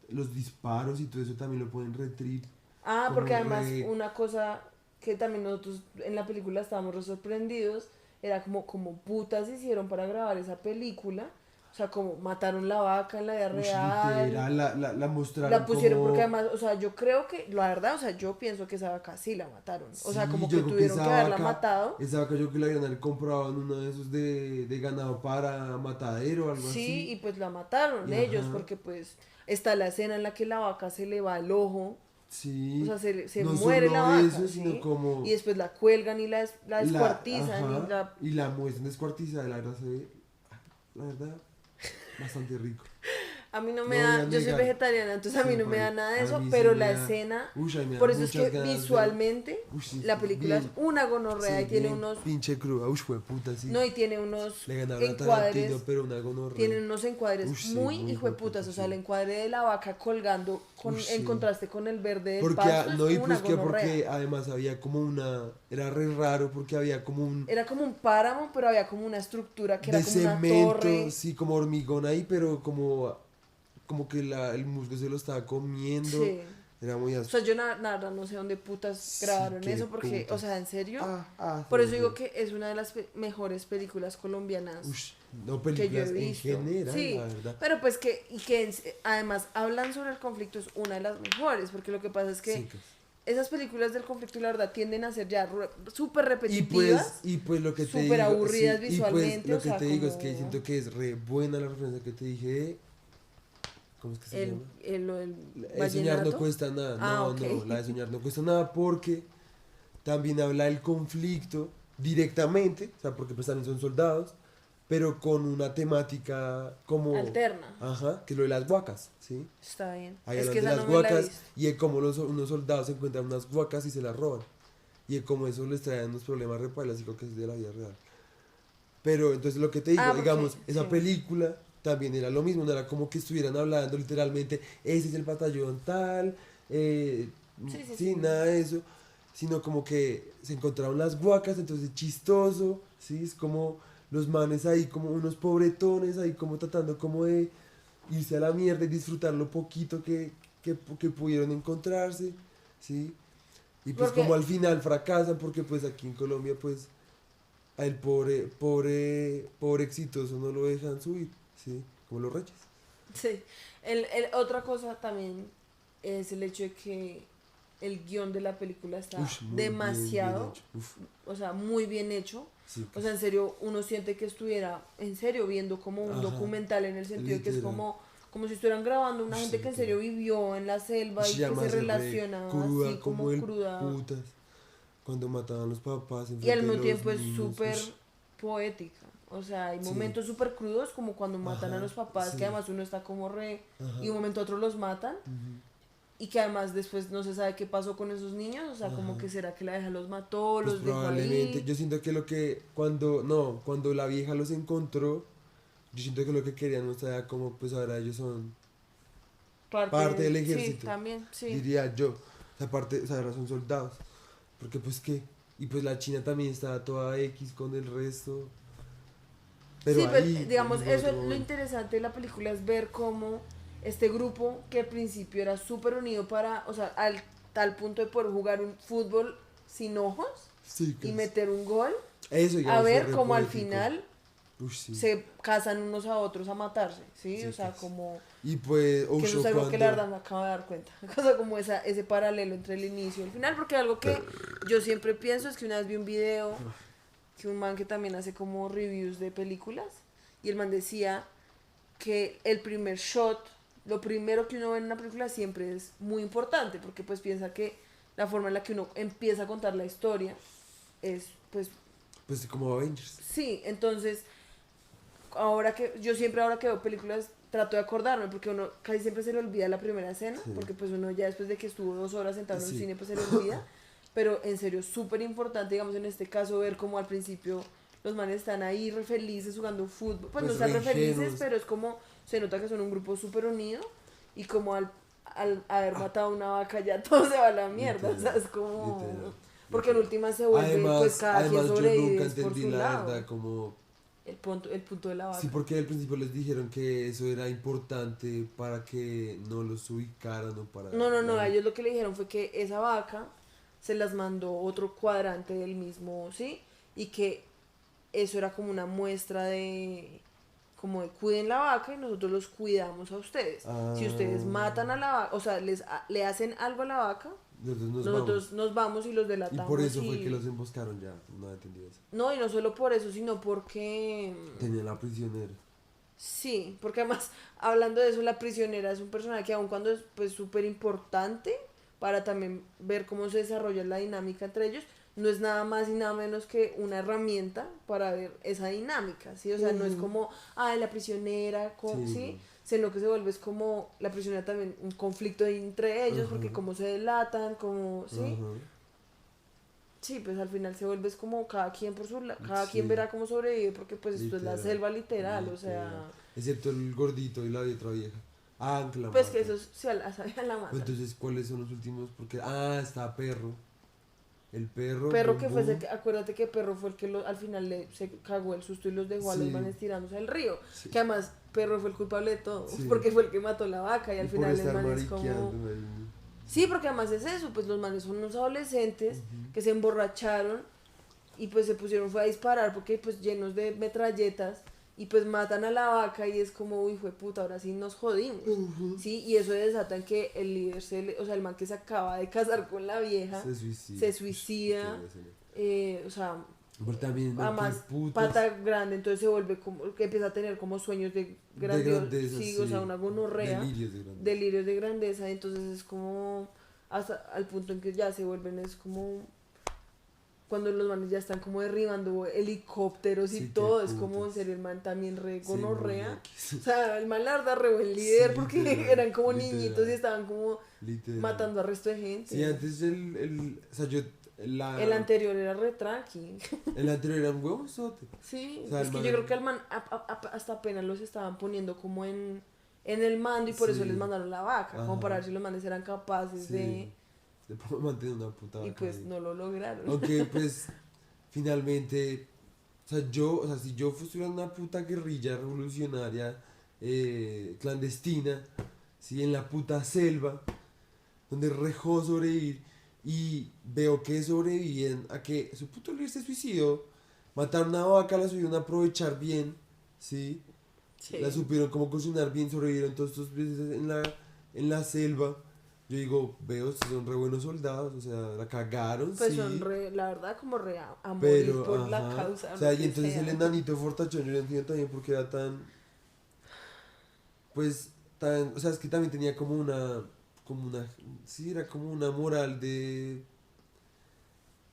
Speaker 2: los disparos y todo eso también lo ponen re trip,
Speaker 1: Ah, porque
Speaker 2: como
Speaker 1: además
Speaker 2: re...
Speaker 1: una cosa que también nosotros en la película estábamos re sorprendidos era como putas hicieron para grabar esa película. O sea, como mataron la vaca en la vida real,
Speaker 2: Literal, la mostraron
Speaker 1: la pusieron porque
Speaker 2: como...
Speaker 1: además, o sea, yo creo que, la verdad, o sea, yo pienso que esa vaca sí la mataron. O sea,
Speaker 2: Sí,
Speaker 1: como que
Speaker 2: yo creo que
Speaker 1: tuvieron que haberla matado.
Speaker 2: esa vaca yo creo que la habían comprado en uno de esos de ganado para matadero o algo
Speaker 1: Sí, y
Speaker 2: así.
Speaker 1: pues la mataron
Speaker 2: Y
Speaker 1: ellos
Speaker 2: ajá,
Speaker 1: porque pues está la escena en la que la vaca se le va el ojo. O sea,
Speaker 2: sí,
Speaker 1: se
Speaker 2: no
Speaker 1: muere la
Speaker 2: solo
Speaker 1: vaca,
Speaker 2: eso, sino
Speaker 1: ¿sí? Y
Speaker 2: como
Speaker 1: después la cuelgan y la descuartizan y
Speaker 2: ajá,
Speaker 1: la...
Speaker 2: y la muestran descuartizada, la verdad se ve, la verdad, bastante rico.
Speaker 1: A mí no me
Speaker 2: No voy a
Speaker 1: da... Yo soy
Speaker 2: negar,
Speaker 1: vegetariana, entonces a mí
Speaker 2: sí,
Speaker 1: no me da nada de
Speaker 2: a
Speaker 1: eso,
Speaker 2: mí sí
Speaker 1: pero
Speaker 2: me
Speaker 1: la
Speaker 2: da,
Speaker 1: escena...
Speaker 2: uy, a mí me
Speaker 1: Por
Speaker 2: dan
Speaker 1: eso es
Speaker 2: muchas
Speaker 1: que
Speaker 2: ganas de,
Speaker 1: visualmente
Speaker 2: sí,
Speaker 1: la película es
Speaker 2: bien,
Speaker 1: una gonorrea
Speaker 2: sí,
Speaker 1: y tiene
Speaker 2: bien
Speaker 1: unos...
Speaker 2: pinche cruda, uy, fue puta, sí.
Speaker 1: No, y tiene unos
Speaker 2: Le ganaron a Tarantino,
Speaker 1: encuadres,
Speaker 2: pero una gonorrea.
Speaker 1: tienen unos encuadres
Speaker 2: Uy, sí,
Speaker 1: muy
Speaker 2: muy
Speaker 1: hijueputas,
Speaker 2: hijueputa,
Speaker 1: o sea, el
Speaker 2: sí.
Speaker 1: encuadre de la vaca colgando
Speaker 2: Uy,
Speaker 1: en
Speaker 2: sí.
Speaker 1: contraste con el verde del
Speaker 2: Porque,
Speaker 1: pasto es
Speaker 2: no, y
Speaker 1: una
Speaker 2: pues que
Speaker 1: gonorrea.
Speaker 2: porque además había como una, era re raro porque había como un
Speaker 1: Era como un páramo, pero había como una estructura que era
Speaker 2: de
Speaker 1: como una
Speaker 2: cemento,
Speaker 1: torre.
Speaker 2: sí, como hormigón ahí, pero como que el musgo se lo estaba comiendo,
Speaker 1: Sí.
Speaker 2: era muy
Speaker 1: O sea,
Speaker 2: áspero.
Speaker 1: yo nada, no sé dónde putas
Speaker 2: Sí,
Speaker 1: grabaron
Speaker 2: qué
Speaker 1: eso, porque, o sea,
Speaker 2: putas.
Speaker 1: en serio, por
Speaker 2: Fue
Speaker 1: eso digo
Speaker 2: feo.
Speaker 1: que es una de las mejores películas colombianas
Speaker 2: Ush, no
Speaker 1: que yo he
Speaker 2: películas en
Speaker 1: visto.
Speaker 2: general, la
Speaker 1: Sí,
Speaker 2: verdad.
Speaker 1: pero pues que, y que además hablan sobre el conflicto es una de las mejores, porque lo que pasa es que
Speaker 2: Sí, pues.
Speaker 1: esas películas del conflicto, la verdad, tienden a ser ya súper
Speaker 2: Y pues,
Speaker 1: repetitivas,
Speaker 2: y pues lo que te
Speaker 1: súper
Speaker 2: digo,
Speaker 1: aburridas
Speaker 2: sí, y pues
Speaker 1: visualmente,
Speaker 2: lo
Speaker 1: o
Speaker 2: que
Speaker 1: sea,
Speaker 2: te digo es que
Speaker 1: como
Speaker 2: siento que es re buena la referencia que te dije ¿cómo es que se llama?
Speaker 1: lo del
Speaker 2: Soñar no
Speaker 1: vallenato.
Speaker 2: cuesta nada.
Speaker 1: Ah,
Speaker 2: No,
Speaker 1: ok.
Speaker 2: no, la de soñar no cuesta nada porque también habla del conflicto directamente, o sea, porque pues también son soldados, pero con una temática como,
Speaker 1: Alterna.
Speaker 2: ajá, que es lo de las huacas, ¿sí?
Speaker 1: Está bien.
Speaker 2: Ahí
Speaker 1: Es
Speaker 2: hablan
Speaker 1: que
Speaker 2: de
Speaker 1: esa
Speaker 2: las
Speaker 1: no me la he
Speaker 2: huacas
Speaker 1: visto.
Speaker 2: y de cómo unos soldados encuentran unas huacas y se las roban. Y de cómo eso les trae unos problemas repailas y creo que es de la vida real. Pero entonces lo que te digo,
Speaker 1: Ah, porque,
Speaker 2: digamos, esa
Speaker 1: sí.
Speaker 2: película también era lo mismo, no era como que estuvieran hablando literalmente, ese es el batallón tal, sí, nada de eso, sino como que se encontraron las guacas, entonces chistoso, sí, es como los manes ahí como unos pobretones ahí como tratando como de irse a la mierda y disfrutar lo poquito que pudieron encontrarse, sí, y pues
Speaker 1: Porque,
Speaker 2: como al final fracasan porque pues aquí en Colombia pues a el pobre exitoso no lo dejan subir, sí, como los reyes.
Speaker 1: sí, otra cosa también es el hecho de que el guión de la película está
Speaker 2: Ush, muy bien
Speaker 1: demasiado,
Speaker 2: hecho. Uf,
Speaker 1: o sea, muy bien hecho.
Speaker 2: sí,
Speaker 1: O
Speaker 2: pues.
Speaker 1: sea, en serio, uno siente que estuviera, en serio, viendo como un
Speaker 2: Ajá,
Speaker 1: documental en el sentido de que es
Speaker 2: literal.
Speaker 1: como si estuvieran grabando una
Speaker 2: Ush,
Speaker 1: gente que en serio
Speaker 2: literal.
Speaker 1: vivió en la
Speaker 2: Y
Speaker 1: selva y
Speaker 2: se
Speaker 1: que
Speaker 2: llama
Speaker 1: se
Speaker 2: ese re
Speaker 1: relaciona así
Speaker 2: cruda como
Speaker 1: como
Speaker 2: el
Speaker 1: cruda.
Speaker 2: putas. Cuando mataban a los papás
Speaker 1: Y al
Speaker 2: enfrente de
Speaker 1: mismo
Speaker 2: los
Speaker 1: tiempo es
Speaker 2: niños.
Speaker 1: súper
Speaker 2: Ush,
Speaker 1: poética. O sea, hay
Speaker 2: sí.
Speaker 1: momentos súper crudos como cuando matan a
Speaker 2: Ajá,
Speaker 1: los papás, que
Speaker 2: sí.
Speaker 1: además uno está como re... Y
Speaker 2: Ajá.
Speaker 1: de un momento a otro los matan.
Speaker 2: Ujú,
Speaker 1: Y que además después no se sabe qué pasó con esos niños. O sea, como
Speaker 2: ajá.
Speaker 1: que será que la vieja los mató,
Speaker 2: Pues
Speaker 1: los dejó
Speaker 2: probablemente.
Speaker 1: ahí.
Speaker 2: Yo siento que lo que. Cuando la vieja los encontró. Yo siento que lo que querían mostrar era como, pues ahora ellos son parte del
Speaker 1: Sí,
Speaker 2: ejército,
Speaker 1: también, sí.
Speaker 2: diría yo. O sea, aparte, o sea, ahora son soldados. Porque pues qué. Y pues la China también estaba toda X con el resto. Pero
Speaker 1: Sí, pues
Speaker 2: ahí,
Speaker 1: digamos,
Speaker 2: en
Speaker 1: eso
Speaker 2: otro
Speaker 1: es lo
Speaker 2: momento.
Speaker 1: interesante de la película es ver cómo este grupo que al principio era súper unido para, o sea, al tal punto de poder jugar un fútbol sin ojos
Speaker 2: Sí,
Speaker 1: y
Speaker 2: casi.
Speaker 1: meter un gol,
Speaker 2: Eso,
Speaker 1: a
Speaker 2: digamos, fue
Speaker 1: ver
Speaker 2: re
Speaker 1: cómo al
Speaker 2: poético.
Speaker 1: final
Speaker 2: Uy, sí.
Speaker 1: se casan unos a otros a matarse, ¿sí? O
Speaker 2: Sí,
Speaker 1: sea,
Speaker 2: casi.
Speaker 1: como
Speaker 2: Y pues,
Speaker 1: que eso es
Speaker 2: yo
Speaker 1: algo que la
Speaker 2: cuando.
Speaker 1: verdad me acabo de dar cuenta. Cosa como ese paralelo entre el inicio y el final, porque algo que yo siempre pienso es que una vez vi un video que un man que también hace como reviews de películas y el man decía que el primer shot, lo primero que uno ve en una película siempre es muy importante, porque pues piensa que la forma en la que uno empieza a contar la historia es pues
Speaker 2: Pues como Avengers.
Speaker 1: sí, entonces ahora que yo siempre ahora que veo películas trato de acordarme porque uno casi siempre se le olvida la primera escena
Speaker 2: Sí.
Speaker 1: porque pues uno ya después de que estuvo 2 horas sentado en un
Speaker 2: Sí.
Speaker 1: cine pues se le olvida, pero en serio súper importante digamos en este caso ver como al principio los manes están ahí re felices jugando fútbol, pues no
Speaker 2: Pues
Speaker 1: están
Speaker 2: re
Speaker 1: re felices
Speaker 2: ingenuos.
Speaker 1: pero es como se nota que son un grupo súper unido y como al haber matado una vaca ya todo se va a la mierda, o sea
Speaker 2: Literal.
Speaker 1: es como
Speaker 2: Literal.
Speaker 1: porque en
Speaker 2: Literal.
Speaker 1: última se vuelve pues cada quien
Speaker 2: Yo
Speaker 1: sobrevive
Speaker 2: nunca
Speaker 1: es por
Speaker 2: entendí
Speaker 1: su
Speaker 2: la
Speaker 1: lado
Speaker 2: verdad como.
Speaker 1: el punto de la
Speaker 2: Sí,
Speaker 1: vaca.
Speaker 2: porque al principio les dijeron que eso era importante para que no los ubicaran o para
Speaker 1: No, no,
Speaker 2: la
Speaker 1: no, a
Speaker 2: gente.
Speaker 1: ellos lo que le dijeron fue que esa vaca se las mandó otro cuadrante del mismo, ¿sí? Y que eso era como una muestra de, como de cuiden la vaca y nosotros los cuidamos a ustedes. Si ustedes
Speaker 2: Ah,
Speaker 1: matan a la vaca, o sea, le hacen algo a la vaca,
Speaker 2: entonces nos
Speaker 1: nosotros
Speaker 2: vamos.
Speaker 1: nos vamos y los
Speaker 2: Y por
Speaker 1: delatamos
Speaker 2: eso fue que
Speaker 1: y...
Speaker 2: los emboscaron ya. No entendí eso.
Speaker 1: No, y no solo por eso, sino porque...
Speaker 2: Tenían la prisionera.
Speaker 1: Sí, porque además, hablando de eso, la prisionera es un personaje que aun cuando es pues súper importante para también ver cómo se desarrolla la dinámica entre ellos, no es nada más y nada menos que una herramienta para ver esa dinámica, ¿sí? O sea, no es
Speaker 2: Ujú.
Speaker 1: como, la prisionera,
Speaker 2: Sí,
Speaker 1: ¿sí?
Speaker 2: no.
Speaker 1: Sino que se vuelve es como la prisionera también un conflicto entre ellos,
Speaker 2: Ajá.
Speaker 1: porque cómo se delatan, cómo, ¿sí?
Speaker 2: Ajá.
Speaker 1: Sí, pues al final se vuelve es como cada quien por cada quien
Speaker 2: Sí,
Speaker 1: verá cómo sobrevive, porque pues esto es la
Speaker 2: literal.
Speaker 1: selva literal, o
Speaker 2: Literal.
Speaker 1: sea...
Speaker 2: Excepto el gordito y la otra vieja. Ah, que la
Speaker 1: Pues que
Speaker 2: matan.
Speaker 1: eso sí, a la matan.
Speaker 2: Entonces, ¿cuáles son los últimos? Porque, está perro. El perro,
Speaker 1: Perro que fue
Speaker 2: Bombo.
Speaker 1: acuérdate que Perro fue el que al final se cagó el susto y los dejó a los
Speaker 2: Sí,
Speaker 1: manes tirándose al río.
Speaker 2: sí,
Speaker 1: Que además Perro fue el culpable de todo,
Speaker 2: sí.
Speaker 1: porque fue el que mató la vaca y
Speaker 2: Y
Speaker 1: al
Speaker 2: por
Speaker 1: final el
Speaker 2: estar
Speaker 1: man es como...
Speaker 2: mariqueando ahí.
Speaker 1: Sí, porque además es eso, pues los manes son unos adolescentes que se emborracharon y pues se pusieron fue a disparar porque pues llenos de metralletas y pues matan a la vaca y es como, uy, fue puta, ahora sí nos jodimos.
Speaker 2: Ujú.
Speaker 1: Sí, y eso desata en que el líder, o sea, el man que se acaba de casar con la vieja,
Speaker 2: Se suicida.
Speaker 1: se
Speaker 2: Qué
Speaker 1: suicida,
Speaker 2: buena escena.
Speaker 1: o sea,
Speaker 2: Pero también, man, qué
Speaker 1: además
Speaker 2: putas
Speaker 1: pata grande, entonces se vuelve como, que empieza a tener como sueños de
Speaker 2: de
Speaker 1: grandioso,
Speaker 2: grandeza,
Speaker 1: sí, o sea,
Speaker 2: sí.
Speaker 1: una gonorrea,
Speaker 2: Delirios de grandeza.
Speaker 1: delirios de grandeza, entonces es como, hasta al punto en que ya se vuelven, es como, cuando los manes ya están como derribando helicópteros y
Speaker 2: Sí, qué
Speaker 1: todo, es como en
Speaker 2: putas.
Speaker 1: serio el man también re
Speaker 2: Sí, muy
Speaker 1: gonorrea.
Speaker 2: X.
Speaker 1: O sea, el man la verdad re buen líder
Speaker 2: Sí,
Speaker 1: porque
Speaker 2: literal,
Speaker 1: eran como
Speaker 2: literal.
Speaker 1: niñitos y estaban como
Speaker 2: Literal.
Speaker 1: matando al resto de
Speaker 2: Sí,
Speaker 1: gente.
Speaker 2: antes o sea, yo
Speaker 1: El anterior era re tranqui.
Speaker 2: El anterior era un huevozote.
Speaker 1: Sí,
Speaker 2: O sea,
Speaker 1: es
Speaker 2: el
Speaker 1: que
Speaker 2: man-
Speaker 1: yo creo que al man hasta apenas los estaban poniendo como en el mando y por eso
Speaker 2: Sí.
Speaker 1: les mandaron la vaca, como
Speaker 2: Ajá.
Speaker 1: para ver si los manes eran capaces
Speaker 2: Sí. De poder mantener una puta
Speaker 1: y
Speaker 2: vaca
Speaker 1: pues
Speaker 2: ahí.
Speaker 1: no lo lograron.
Speaker 2: Aunque pues finalmente, o sea, si yo fuera una puta guerrilla revolucionaria clandestina, ¿sí? En la puta selva, donde rejó sobrevivir y veo que sobreviven a que su puto líder se suicidó, mataron una vaca, la supieron aprovechar bien, ¿sí?
Speaker 1: Sí.
Speaker 2: La supieron como cocinar bien, sobrevivieron todos estos meses en la selva. Yo digo, veo, estos son re buenos soldados, o sea, la cagaron,
Speaker 1: Pues
Speaker 2: sí.
Speaker 1: son re, la verdad, como re a morir
Speaker 2: Pero,
Speaker 1: por la
Speaker 2: ajá.
Speaker 1: causa.
Speaker 2: O sea,
Speaker 1: lo
Speaker 2: y
Speaker 1: que
Speaker 2: entonces
Speaker 1: sea.
Speaker 2: el enanito fortachón, yo no entiendo también por qué era tan, pues, tan, o sea, es que también tenía sí, era como una moral de,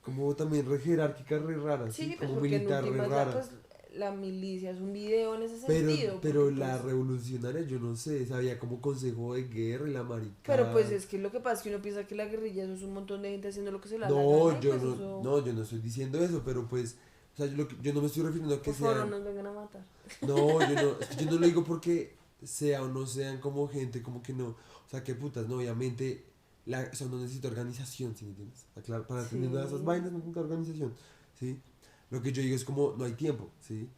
Speaker 2: como también re jerárquica, re rara,
Speaker 1: Sí,
Speaker 2: sí,
Speaker 1: pues
Speaker 2: como
Speaker 1: porque en
Speaker 2: militar, re
Speaker 1: últimas
Speaker 2: rara.
Speaker 1: pues la milicia es un video en ese
Speaker 2: Pero,
Speaker 1: sentido.
Speaker 2: pero
Speaker 1: porque,
Speaker 2: la
Speaker 1: pues,
Speaker 2: revolucionaria, yo no sé, sabía como consejo de guerra y la
Speaker 1: pero pues
Speaker 2: maricada.
Speaker 1: es que lo que pasa es que uno piensa que la guerrilla eso es un montón de gente haciendo lo que se le da la
Speaker 2: No,
Speaker 1: gana y pues eso,
Speaker 2: yo no estoy diciendo eso, pero pues, o sea, yo no me estoy refiriendo a que
Speaker 1: por favor no
Speaker 2: sean.
Speaker 1: nos vengan a matar.
Speaker 2: No, es que yo no lo digo porque sea o no sean como gente, como que no. O sea, qué putas, no, obviamente, o sea, no necesita organización, ¿sí me entiendes? O sea, claro, para tener todas esas
Speaker 1: Sí.
Speaker 2: vainas no necesita organización, ¿sí? Lo que yo digo es como, no hay tiempo, ¿sí?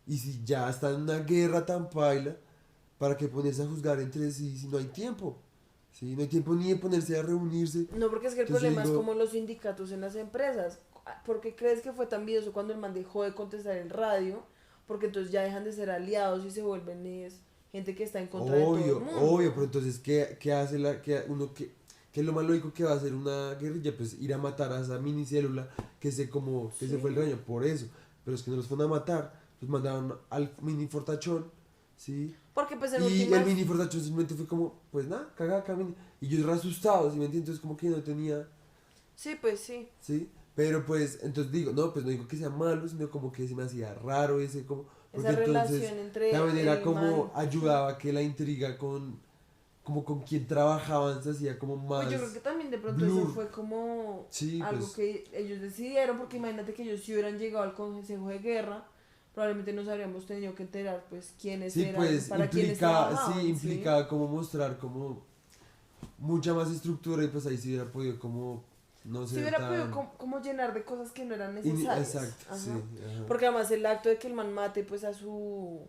Speaker 2: Y si ya está en una guerra tan paila, ¿para qué ponerse a juzgar entre sí si no hay tiempo? ¿Sí? No hay tiempo ni de ponerse a reunirse.
Speaker 1: No, porque es que el
Speaker 2: Entonces yo
Speaker 1: problema es
Speaker 2: digo,
Speaker 1: como los sindicatos en las empresas. ¿Por qué crees que fue tan vidioso cuando el man dejó de contestar en radio? Porque entonces ya dejan de ser aliados y se vuelven gente que está en contra de todo el
Speaker 2: obvio, obvio, pero
Speaker 1: mundo.
Speaker 2: entonces, ¿qué hace qué es lo más lógico que va a hacer una guerrilla? Pues ir a matar a esa minicélula que se fue el
Speaker 1: Sí.
Speaker 2: rebaño, por eso. Pero es que no los fueron a matar, los mandaron al mini fortachón, ¿sí?
Speaker 1: Porque pues en
Speaker 2: Y el
Speaker 1: últimas,
Speaker 2: mini fortachón simplemente fue como, pues nada, cagada, camine. Y yo era asustado, ¿sí me entiendes? Entonces como que no tenía,
Speaker 1: sí, pues sí.
Speaker 2: ¿sí? Pero pues, entonces digo, no, pues no digo que sea malo, sino como que se me hacía raro ese, como, porque
Speaker 1: Esa
Speaker 2: entonces
Speaker 1: relación entre
Speaker 2: también era
Speaker 1: el
Speaker 2: como
Speaker 1: man.
Speaker 2: ayudaba que la intriga como con quien trabajaban se hacía como
Speaker 1: Pues
Speaker 2: más
Speaker 1: yo creo que también de pronto eso
Speaker 2: blur.
Speaker 1: fue como
Speaker 2: Sí,
Speaker 1: algo
Speaker 2: pues,
Speaker 1: que ellos decidieron, porque imagínate que ellos si hubieran llegado al Consejo de Guerra, probablemente nos habríamos tenido que enterar pues quiénes
Speaker 2: sí,
Speaker 1: eran,
Speaker 2: pues
Speaker 1: para quiénes
Speaker 2: sí,
Speaker 1: trabajaban, ¿sí?
Speaker 2: implicaba como mostrar como mucha más estructura y pues ahí sí hubiera podido como no
Speaker 1: Si
Speaker 2: ser
Speaker 1: hubiera podido
Speaker 2: tan...
Speaker 1: como llenar de cosas que no eran necesarias.
Speaker 2: Exacto, sí,
Speaker 1: Ajá.
Speaker 2: ajá.
Speaker 1: Porque además el acto de que el man mate pues
Speaker 2: A su...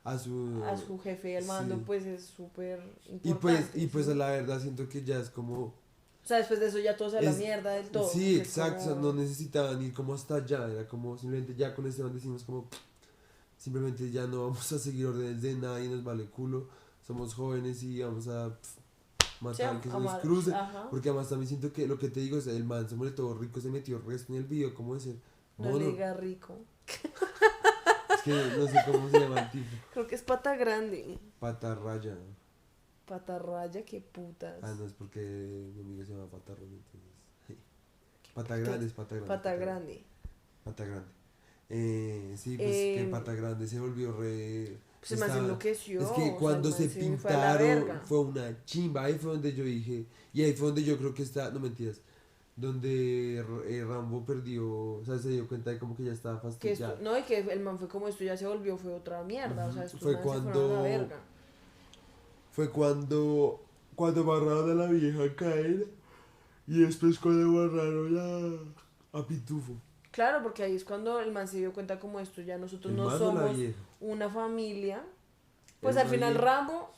Speaker 1: a su jefe al mando
Speaker 2: Sí.
Speaker 1: pues es súper
Speaker 2: Y
Speaker 1: importante.
Speaker 2: pues
Speaker 1: ¿sí?
Speaker 2: la verdad siento que ya es como...
Speaker 1: O sea, después de eso ya todo se da la
Speaker 2: Es,
Speaker 1: mierda del todo.
Speaker 2: sí,
Speaker 1: Porque es
Speaker 2: exacto, o sea, no
Speaker 1: como...
Speaker 2: necesitaban ir como hasta allá, era como simplemente ya con Esteban decimos como simplemente ya no vamos a seguir órdenes de nadie, nos vale culo, somos jóvenes y vamos a
Speaker 1: Sí,
Speaker 2: matar al que se nos
Speaker 1: amar.
Speaker 2: cruce,
Speaker 1: Ajá.
Speaker 2: porque además también siento que lo que te digo es el man se todo rico, se metió resto en el video, como decir,
Speaker 1: No le
Speaker 2: mono,
Speaker 1: diga rico.
Speaker 2: es que no sé cómo se llama el tipo,
Speaker 1: Creo que es pata grande.
Speaker 2: patarraya,
Speaker 1: Patarraya, qué putas.
Speaker 2: no es porque mi amigo se llama patarraya, entonces, pata
Speaker 1: Puta-
Speaker 2: grande es pata grande,
Speaker 1: Pata grande.
Speaker 2: pata grande. Sí, pues que Pata Grande se volvió re...
Speaker 1: Pues el man se enloqueció.
Speaker 2: Es
Speaker 1: o
Speaker 2: que
Speaker 1: sea,
Speaker 2: cuando
Speaker 1: el man
Speaker 2: se
Speaker 1: fue a la
Speaker 2: pintaron
Speaker 1: verga.
Speaker 2: fue una chimba, ahí fue donde yo dije, y ahí fue donde yo creo que está, no mentiras, donde Rambo perdió, o sea, se dio cuenta de como que ya estaba
Speaker 1: Que esto,
Speaker 2: fastidiado.
Speaker 1: no, y que el man fue como esto ya se volvió, fue otra mierda. O sea,
Speaker 2: Ujú.
Speaker 1: estos
Speaker 2: Fue
Speaker 1: manes se fueron a la
Speaker 2: cuando,
Speaker 1: verga.
Speaker 2: cuando barraron a la vieja caer, y después cuando barraron a Pitufo.
Speaker 1: Claro, porque ahí es cuando el man se dio cuenta como esto, ya nosotros
Speaker 2: El
Speaker 1: no
Speaker 2: man o la
Speaker 1: somos
Speaker 2: vieja.
Speaker 1: una familia. Pues
Speaker 2: El
Speaker 1: al final
Speaker 2: man-
Speaker 1: Rambo,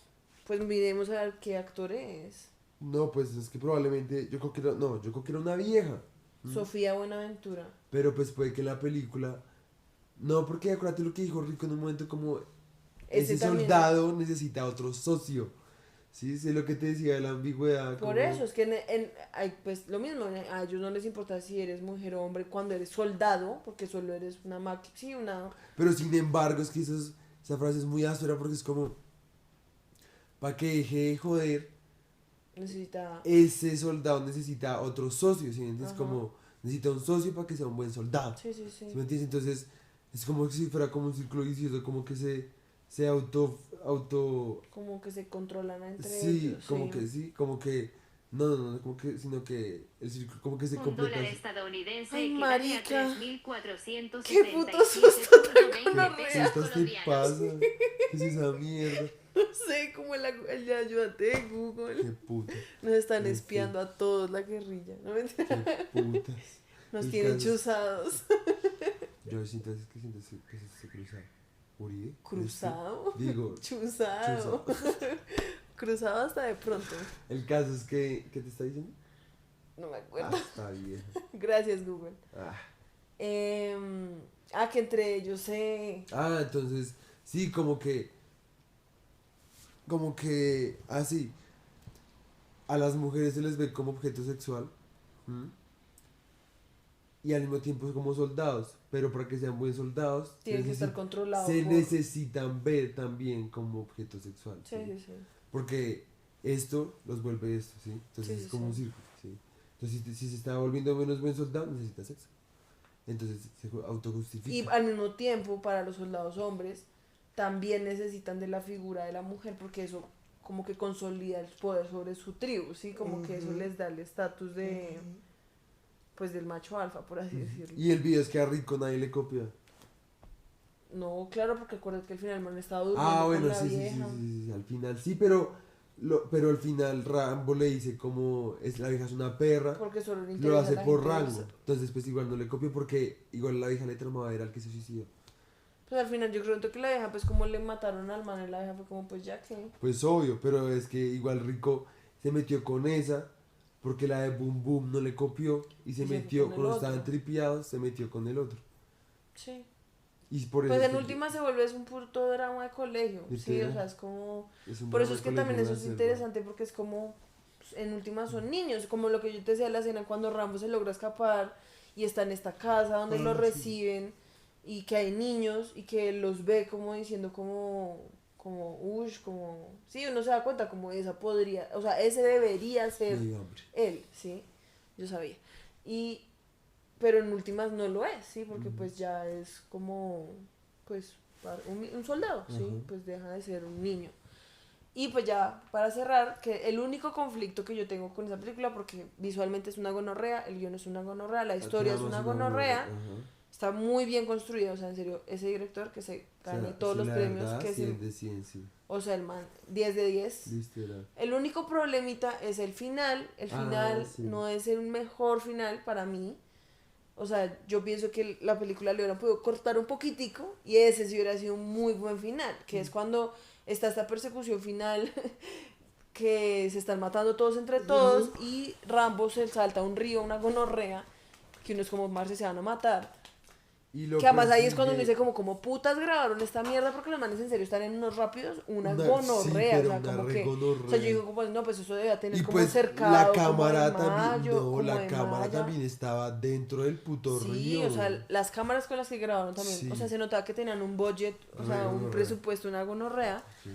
Speaker 1: pues miremos a ver qué actor es.
Speaker 2: No, pues es que probablemente, yo creo que era una vieja.
Speaker 1: Sofía Buenaventura.
Speaker 2: Pero pues puede que en la película... No, porque acuérdate lo que dijo Rico en un momento como...
Speaker 1: Ese
Speaker 2: Ese
Speaker 1: también.
Speaker 2: soldado necesita otro socio. Sí, es lo que te decía de la ambigüedad.
Speaker 1: Por
Speaker 2: como-
Speaker 1: eso, es que pues lo mismo, a ellos no les importa si eres mujer o hombre cuando eres soldado, porque solo eres una máquina, sí, una...
Speaker 2: Pero sin embargo, es que esa frase es muy áspera porque es como... Para que deje de joder,
Speaker 1: Necesita...
Speaker 2: ese soldado necesita otro socio, ¿sí me entiendes?
Speaker 1: Ajá.
Speaker 2: Como necesita un socio para que sea un buen soldado.
Speaker 1: Sí, sí, sí.
Speaker 2: ¿Sí me entiendes? Entonces, es como si fuera como un círculo vicioso, como que se auto
Speaker 1: Como que se controlan entre
Speaker 2: sí,
Speaker 1: ellos,
Speaker 2: como
Speaker 1: sí.
Speaker 2: que sí, como que No, como que, sino que el círculo como que se
Speaker 3: Un
Speaker 2: completa.
Speaker 3: dólar estadounidense
Speaker 1: Ay,
Speaker 3: equivale a
Speaker 1: marica.
Speaker 3: 3.477,20
Speaker 1: Qué puto susto tan
Speaker 3: pesos
Speaker 1: gonorrea.
Speaker 2: ¿Sustas te
Speaker 3: colombianos.
Speaker 2: pasa? ¿Qué es esa mierda?
Speaker 1: No sé, como el de ayúdate de Google.
Speaker 2: Qué puta.
Speaker 1: Nos están
Speaker 2: En
Speaker 1: espiando a todos la guerrilla. ¿No?
Speaker 2: Qué putas.
Speaker 1: Nos
Speaker 2: El
Speaker 1: tienen
Speaker 2: caso es-
Speaker 1: chuzados.
Speaker 2: Yo siento que se cruza. ¿Uribe?
Speaker 1: ¿Cruzado?
Speaker 2: Digo,
Speaker 1: Chuzado. Cruzado hasta de pronto.
Speaker 2: el caso es que, ¿qué te está diciendo?
Speaker 1: No me acuerdo.
Speaker 2: Está bien.
Speaker 1: Gracias, Google.
Speaker 2: Ah.
Speaker 1: Que entre ellos se...
Speaker 2: Entonces, sí, como que, así, a las mujeres se les ve como objeto sexual, ¿m? Y al mismo tiempo como soldados, pero para que sean buenos soldados,
Speaker 1: Tienen que estar controlados.
Speaker 2: se necesitan ver también como objeto sexual,
Speaker 1: Sí, sí, sí.
Speaker 2: porque esto los vuelve esto, ¿sí? Entonces
Speaker 1: Sí,
Speaker 2: es
Speaker 1: sí,
Speaker 2: como
Speaker 1: sí.
Speaker 2: un círculo, ¿sí? Entonces si se está volviendo menos buen soldado, necesita sexo. Entonces se autojustifica.
Speaker 1: Y al mismo tiempo, para los soldados hombres, también necesitan de la figura de la mujer porque eso como que consolida el poder sobre su tribu, ¿sí? Como que eso les da el estatus de, pues, del macho alfa, por así decirlo.
Speaker 2: Y el video es que a Rico nadie le copia.
Speaker 1: No, claro, porque acuérdate que al final el man estaba durmiendo con
Speaker 2: Bueno,
Speaker 1: la
Speaker 2: sí,
Speaker 1: vieja.
Speaker 2: sí, al final sí, pero al final Rambo le dice como la vieja es una perra,
Speaker 1: Porque solo le
Speaker 2: lo
Speaker 1: interesa
Speaker 2: hace
Speaker 1: la
Speaker 2: por
Speaker 1: gente
Speaker 2: rango. Entonces pues igual no le copio porque igual la vieja le tramaba era el que se suicidó.
Speaker 1: Pues al final yo creo que la vieja, pues como le mataron al man, y la vieja fue como, pues ya que...
Speaker 2: Pues obvio, pero es que igual Rico se metió con esa porque la de Boom Boom no le copió y se
Speaker 1: Y se fue
Speaker 2: metió
Speaker 1: con el
Speaker 2: cuando
Speaker 1: otro.
Speaker 2: estaban tripiados, se metió con el otro.
Speaker 1: Sí.
Speaker 2: Y por eso
Speaker 1: Pues
Speaker 2: es
Speaker 1: en
Speaker 2: que
Speaker 1: última se vuelve es un puto drama de colegio, sí,
Speaker 2: Literal.
Speaker 1: o sea, es como...
Speaker 2: es un
Speaker 1: Por eso
Speaker 2: drama
Speaker 1: es que
Speaker 2: de
Speaker 1: también
Speaker 2: colegio
Speaker 1: eso es
Speaker 2: de la selva.
Speaker 1: interesante porque es como, pues, en última son niños, como lo que yo te decía de la escena cuando Rambo se logra escapar y está en esta casa donde lo
Speaker 2: Sí.
Speaker 1: reciben y que hay niños y que los ve como diciendo sí, uno se da cuenta como esa podría, o sea, ese debería ser
Speaker 2: Medio hambre.
Speaker 1: él, sí, yo sabía. Pero en últimas no lo es, sí, porque pues ya es como, pues, un soldado, sí,
Speaker 2: Ajá.
Speaker 1: pues deja de ser un niño. Y pues ya, para cerrar, que el único conflicto que yo tengo con esa película, porque visualmente es una gonorrea, el guión es una gonorrea, la historia es una gonorrea,
Speaker 2: Ajá.
Speaker 1: está muy bien construida, o sea, en serio, ese director que se gane todos
Speaker 2: sí,
Speaker 1: los
Speaker 2: la
Speaker 1: premios,
Speaker 2: verdad,
Speaker 1: que
Speaker 2: 100 de 100, sí.
Speaker 1: o sea, el man, 10 de 10.
Speaker 2: Literal.
Speaker 1: El único problemita es el final
Speaker 2: Sí.
Speaker 1: no es el mejor final para mí. O sea, yo pienso que la película le hubieran podido cortar un poquitico y ese sí hubiera sido un muy buen final, que es cuando está esta persecución final que se están matando todos entre todos y Rambo se salta a un río, una gonorrea, que uno es como, Marce, se van a matar.
Speaker 2: Y lo
Speaker 1: Que además ahí es cuando uno
Speaker 2: persigue-
Speaker 1: dice como putas grabaron esta mierda porque los manes en serio están en unos rápidos, una
Speaker 2: sí,
Speaker 1: gonorrea,
Speaker 2: pero
Speaker 1: o sea,
Speaker 2: una
Speaker 1: como
Speaker 2: re
Speaker 1: que,
Speaker 2: gonorrea.
Speaker 1: o sea, yo digo como, no, pues eso debe tener
Speaker 2: Y
Speaker 1: como
Speaker 2: pues
Speaker 1: cercado,
Speaker 2: la
Speaker 1: como
Speaker 2: cámara
Speaker 1: de
Speaker 2: también,
Speaker 1: mayo,
Speaker 2: no,
Speaker 1: como
Speaker 2: la
Speaker 1: de
Speaker 2: cámara
Speaker 1: malla.
Speaker 2: también estaba dentro del puto
Speaker 1: Sí,
Speaker 2: río.
Speaker 1: o sea, las cámaras con las que grabaron también,
Speaker 2: Sí.
Speaker 1: o sea, se notaba que tenían un budget, o sea,
Speaker 2: Re
Speaker 1: un
Speaker 2: gonorrea.
Speaker 1: presupuesto, una gonorrea,
Speaker 2: Sí.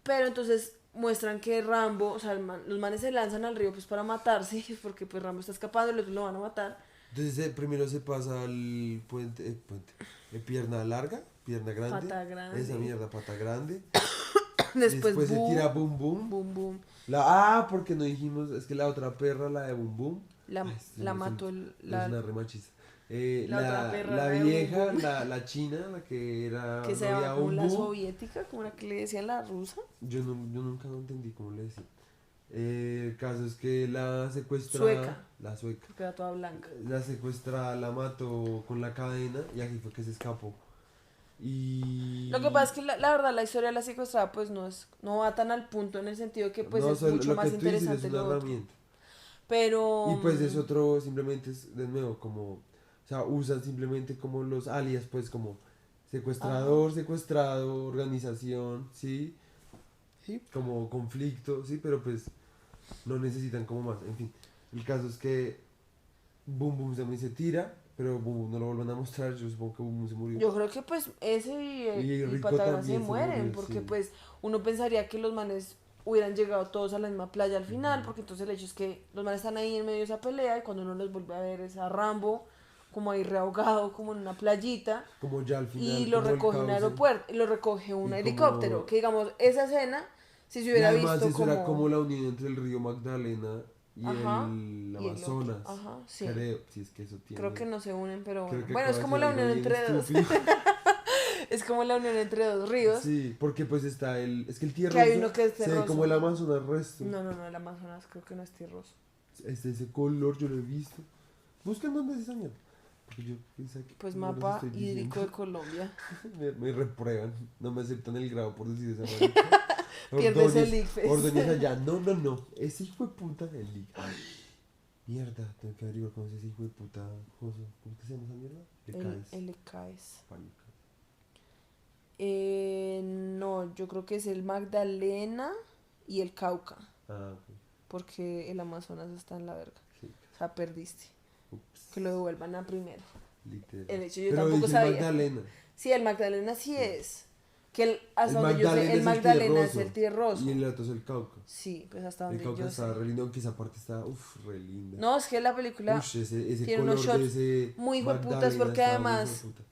Speaker 1: pero entonces muestran que Rambo, o sea, los manes se lanzan al río pues para matarse, porque pues Rambo está escapando y los otros lo van a matar.
Speaker 2: Entonces primero se pasa al puente, pierna larga, pierna grande.
Speaker 1: Pata grande.
Speaker 2: Esa mierda, pata grande.
Speaker 1: Después,
Speaker 2: se
Speaker 1: boom,
Speaker 2: tira boom boom.
Speaker 1: boom, boom.
Speaker 2: Porque no dijimos, es que la otra perra, la de boom boom.
Speaker 1: La
Speaker 2: Es
Speaker 1: mató
Speaker 2: es una re machista.
Speaker 1: la otra perra,
Speaker 2: la
Speaker 1: la de
Speaker 2: vieja,
Speaker 1: Boom Boom.
Speaker 2: la china, la que era
Speaker 1: que se
Speaker 2: novia
Speaker 1: llama
Speaker 2: de
Speaker 1: como
Speaker 2: Boom
Speaker 1: la
Speaker 2: Boom.
Speaker 1: soviética, como la que le decían la rusa.
Speaker 2: Yo nunca lo entendí cómo le decía. El caso es que la secuestrada,
Speaker 1: Sueca.
Speaker 2: la sueca,
Speaker 1: Porque era toda blanca.
Speaker 2: la secuestrada la mató con la cadena y así fue que se escapó. Y
Speaker 1: Lo que pasa es que la verdad la historia de la secuestrada pues no va tan al punto en el sentido que pues
Speaker 2: no,
Speaker 1: es mucho
Speaker 2: lo
Speaker 1: más
Speaker 2: que tú dices
Speaker 1: interesante
Speaker 2: es
Speaker 1: lo
Speaker 2: una
Speaker 1: otro.
Speaker 2: herramienta.
Speaker 1: Pero...
Speaker 2: Y pues es otro, simplemente es de nuevo como, o sea, usan simplemente como los alias, pues como secuestrador, secuestrado, organización, ¿sí?
Speaker 1: Sí.
Speaker 2: Como conflicto, sí, pero pues no necesitan como más, en fin. El caso es que Boom Boom también se tira, pero Boom Boom no lo vuelven a mostrar, yo supongo que Boom Boom se murió.
Speaker 1: Yo creo que pues ese y
Speaker 2: Rico
Speaker 1: Patagrán se
Speaker 2: también se
Speaker 1: mueren,
Speaker 2: murió,
Speaker 1: porque
Speaker 2: sí.
Speaker 1: pues uno pensaría que los manes hubieran llegado todos a la misma playa al final, porque entonces el hecho es que los manes están ahí en medio de esa pelea y cuando uno los vuelve a ver es a Rambo como ahí rehogado como en una playita
Speaker 2: Como ya al final.
Speaker 1: y lo
Speaker 2: como el
Speaker 1: recoge un
Speaker 2: cauce.
Speaker 1: aeropuerto, lo recoge un
Speaker 2: Y
Speaker 1: helicóptero,
Speaker 2: como-
Speaker 1: que digamos esa escena Si se
Speaker 2: Y
Speaker 1: hubiera
Speaker 2: además
Speaker 1: visto
Speaker 2: eso
Speaker 1: como...
Speaker 2: era como la unión entre el río Magdalena y
Speaker 1: Ajá,
Speaker 2: el
Speaker 1: y el otro.
Speaker 2: Amazonas.
Speaker 1: Ajá, sí.
Speaker 2: Creo, si es que eso tiene.
Speaker 1: Creo que no se unen, pero
Speaker 2: Creo
Speaker 1: bueno.
Speaker 2: que
Speaker 1: Bueno, es
Speaker 2: acabo
Speaker 1: como
Speaker 2: de
Speaker 1: la
Speaker 2: decir
Speaker 1: unión
Speaker 2: algo bien
Speaker 1: entre dos.
Speaker 2: estúpido.
Speaker 1: Es como la unión entre dos ríos.
Speaker 2: Sí, porque pues está el. Es que el tierroso
Speaker 1: Que hay uno que es
Speaker 2: se ve
Speaker 1: terroso.
Speaker 2: como el Amazonas resto.
Speaker 1: No, no, no, el Amazonas creo que no es tierroso.
Speaker 2: Ese color yo lo he visto. Busquen dónde es esa mierda. Porque yo pensé que
Speaker 1: Pues
Speaker 2: no les
Speaker 1: mapa
Speaker 2: estoy
Speaker 1: hídrico de
Speaker 2: diciendo.
Speaker 1: Colombia.
Speaker 2: Me reprueban. No me aceptan el grado por decir esa marica.
Speaker 1: Pierdes el
Speaker 2: Ordóñez,
Speaker 1: ICFES.
Speaker 2: Ordóñez allá. No, no, no. Ese hijo de puta del IC. Ay, mierda. Tengo que averiguar cómo es ese hijo de puta. ¿Cómo que se llama esa mierda? Le caes.
Speaker 1: El ECAES.
Speaker 2: Pánica.
Speaker 1: No, yo creo que es el Magdalena y el Cauca.
Speaker 2: Ah, ok.
Speaker 1: Porque el Amazonas está en la verga.
Speaker 2: Sí.
Speaker 1: O sea, perdiste.
Speaker 2: Ups.
Speaker 1: Que lo devuelvan a primero.
Speaker 2: Literal.
Speaker 1: El hecho yo
Speaker 2: Pero
Speaker 1: tampoco
Speaker 2: dice
Speaker 1: sabía.
Speaker 2: Magdalena.
Speaker 1: Sí, el Magdalena sí es. Que hasta
Speaker 2: El
Speaker 1: donde yo sé, el Magdalena es el tierroso.
Speaker 2: Y el otro es el Cauca.
Speaker 1: Sí, pues hasta
Speaker 2: El
Speaker 1: donde
Speaker 2: Cauca
Speaker 1: yo
Speaker 2: está
Speaker 1: sé.
Speaker 2: re lindo, aunque esa parte está, re linda.
Speaker 1: No, es que la película
Speaker 2: Ese
Speaker 1: tiene
Speaker 2: color
Speaker 1: unos
Speaker 2: de
Speaker 1: shots
Speaker 2: ese
Speaker 1: muy hijueputas
Speaker 2: Magdalena
Speaker 1: porque
Speaker 2: está muy
Speaker 1: además,
Speaker 2: hijueputa.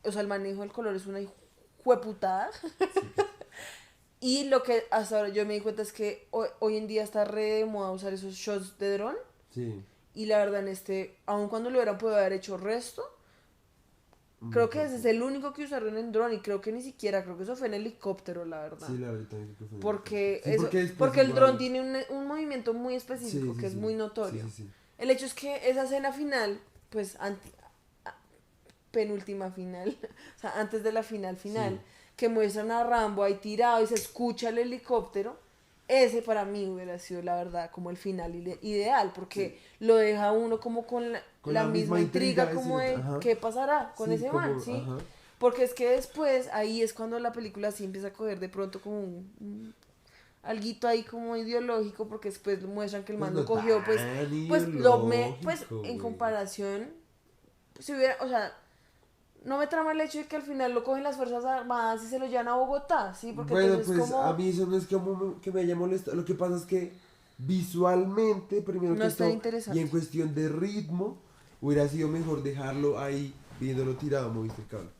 Speaker 1: o sea, el manejo del color es una hijueputada.
Speaker 2: Sí.
Speaker 1: Y lo que hasta ahora yo me di cuenta es que hoy en día está re de moda usar esos shots de dron.
Speaker 2: Sí.
Speaker 1: Y la verdad, aun cuando lo hubieran podido haber hecho resto, creo que ese es el único que usaron en dron. Y creo que ni siquiera, creo que eso fue en helicóptero, la verdad.
Speaker 2: Sí, la verdad también creo que fue.
Speaker 1: Porque,
Speaker 2: Sí,
Speaker 1: eso,
Speaker 2: después
Speaker 1: porque el
Speaker 2: igual-
Speaker 1: dron tiene un movimiento muy específico
Speaker 2: Sí, sí,
Speaker 1: que es
Speaker 2: sí.
Speaker 1: muy notorio.
Speaker 2: Sí, sí, sí.
Speaker 1: El hecho es que esa escena final, pues penúltima final, o sea, antes de la final,
Speaker 2: Sí.
Speaker 1: que muestran a Rambo ahí tirado y se escucha el helicóptero, ese para mí hubiera sido la verdad como el final ideal, porque lo deja a uno como con la misma intriga como de
Speaker 2: ajá.
Speaker 1: qué pasará con
Speaker 2: Sí,
Speaker 1: ese
Speaker 2: como-
Speaker 1: man, ¿sí?
Speaker 2: ajá.
Speaker 1: Porque es que después, ahí es cuando la película sí empieza a coger de pronto como un alguito ahí como ideológico, porque después muestran que el
Speaker 2: Pues
Speaker 1: man
Speaker 2: no
Speaker 1: lo cogió, pues
Speaker 2: tan
Speaker 1: en
Speaker 2: ideológico,
Speaker 1: comparación, si hubiera, o sea, no me trama el hecho de que al final lo cogen las Fuerzas Armadas y se lo llevan a Bogotá, ¿sí? Porque
Speaker 2: bueno,
Speaker 1: entonces
Speaker 2: pues
Speaker 1: como
Speaker 2: a mí eso no es que me haya molestado. Lo que pasa es que visualmente, primero
Speaker 1: no
Speaker 2: que
Speaker 1: es tan
Speaker 2: todo, y
Speaker 1: interesante.
Speaker 2: en cuestión de ritmo, hubiera sido mejor dejarlo ahí, viéndolo tirado, moviste el cable.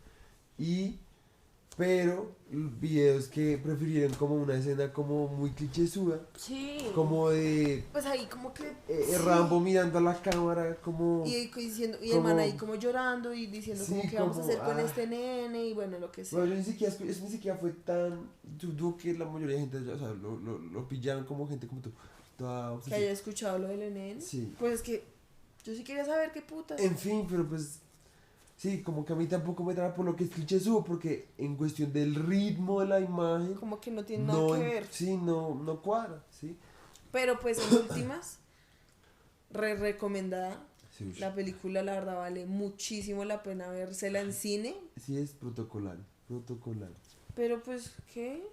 Speaker 2: Pero videos que prefirieron como una escena como muy clichésuda,
Speaker 1: Sí.
Speaker 2: como de
Speaker 1: Pues ahí como que... sí.
Speaker 2: Rambo mirando a la cámara, como...
Speaker 1: Y diciendo, y el
Speaker 2: como-
Speaker 1: man ahí como llorando y diciendo
Speaker 2: Sí,
Speaker 1: como qué vamos a
Speaker 2: como,
Speaker 1: hacer con
Speaker 2: ah.
Speaker 1: este nene y bueno, lo que sea.
Speaker 2: Bueno, yo ni siquiera, eso ni siquiera fue tan... Dudo que la mayoría de gente, o sea, lo pillaron como gente como tú, toda
Speaker 1: Que
Speaker 2: obsesiva.
Speaker 1: haya escuchado lo del nene.
Speaker 2: Sí.
Speaker 1: Pues es que yo sí quería saber qué putas.
Speaker 2: En fin, pero pues... Sí, como que a mí tampoco me traba por lo que es clichésudo, porque en cuestión del ritmo de la imagen...
Speaker 1: Como que no tiene nada que ver.
Speaker 2: Sí, no cuadra, sí.
Speaker 1: Pero pues en últimas, recomendada.
Speaker 2: Sí,
Speaker 1: La película la verdad vale muchísimo la pena vérsela en cine.
Speaker 2: sí es protocolar.
Speaker 1: Pero pues, ¿qué?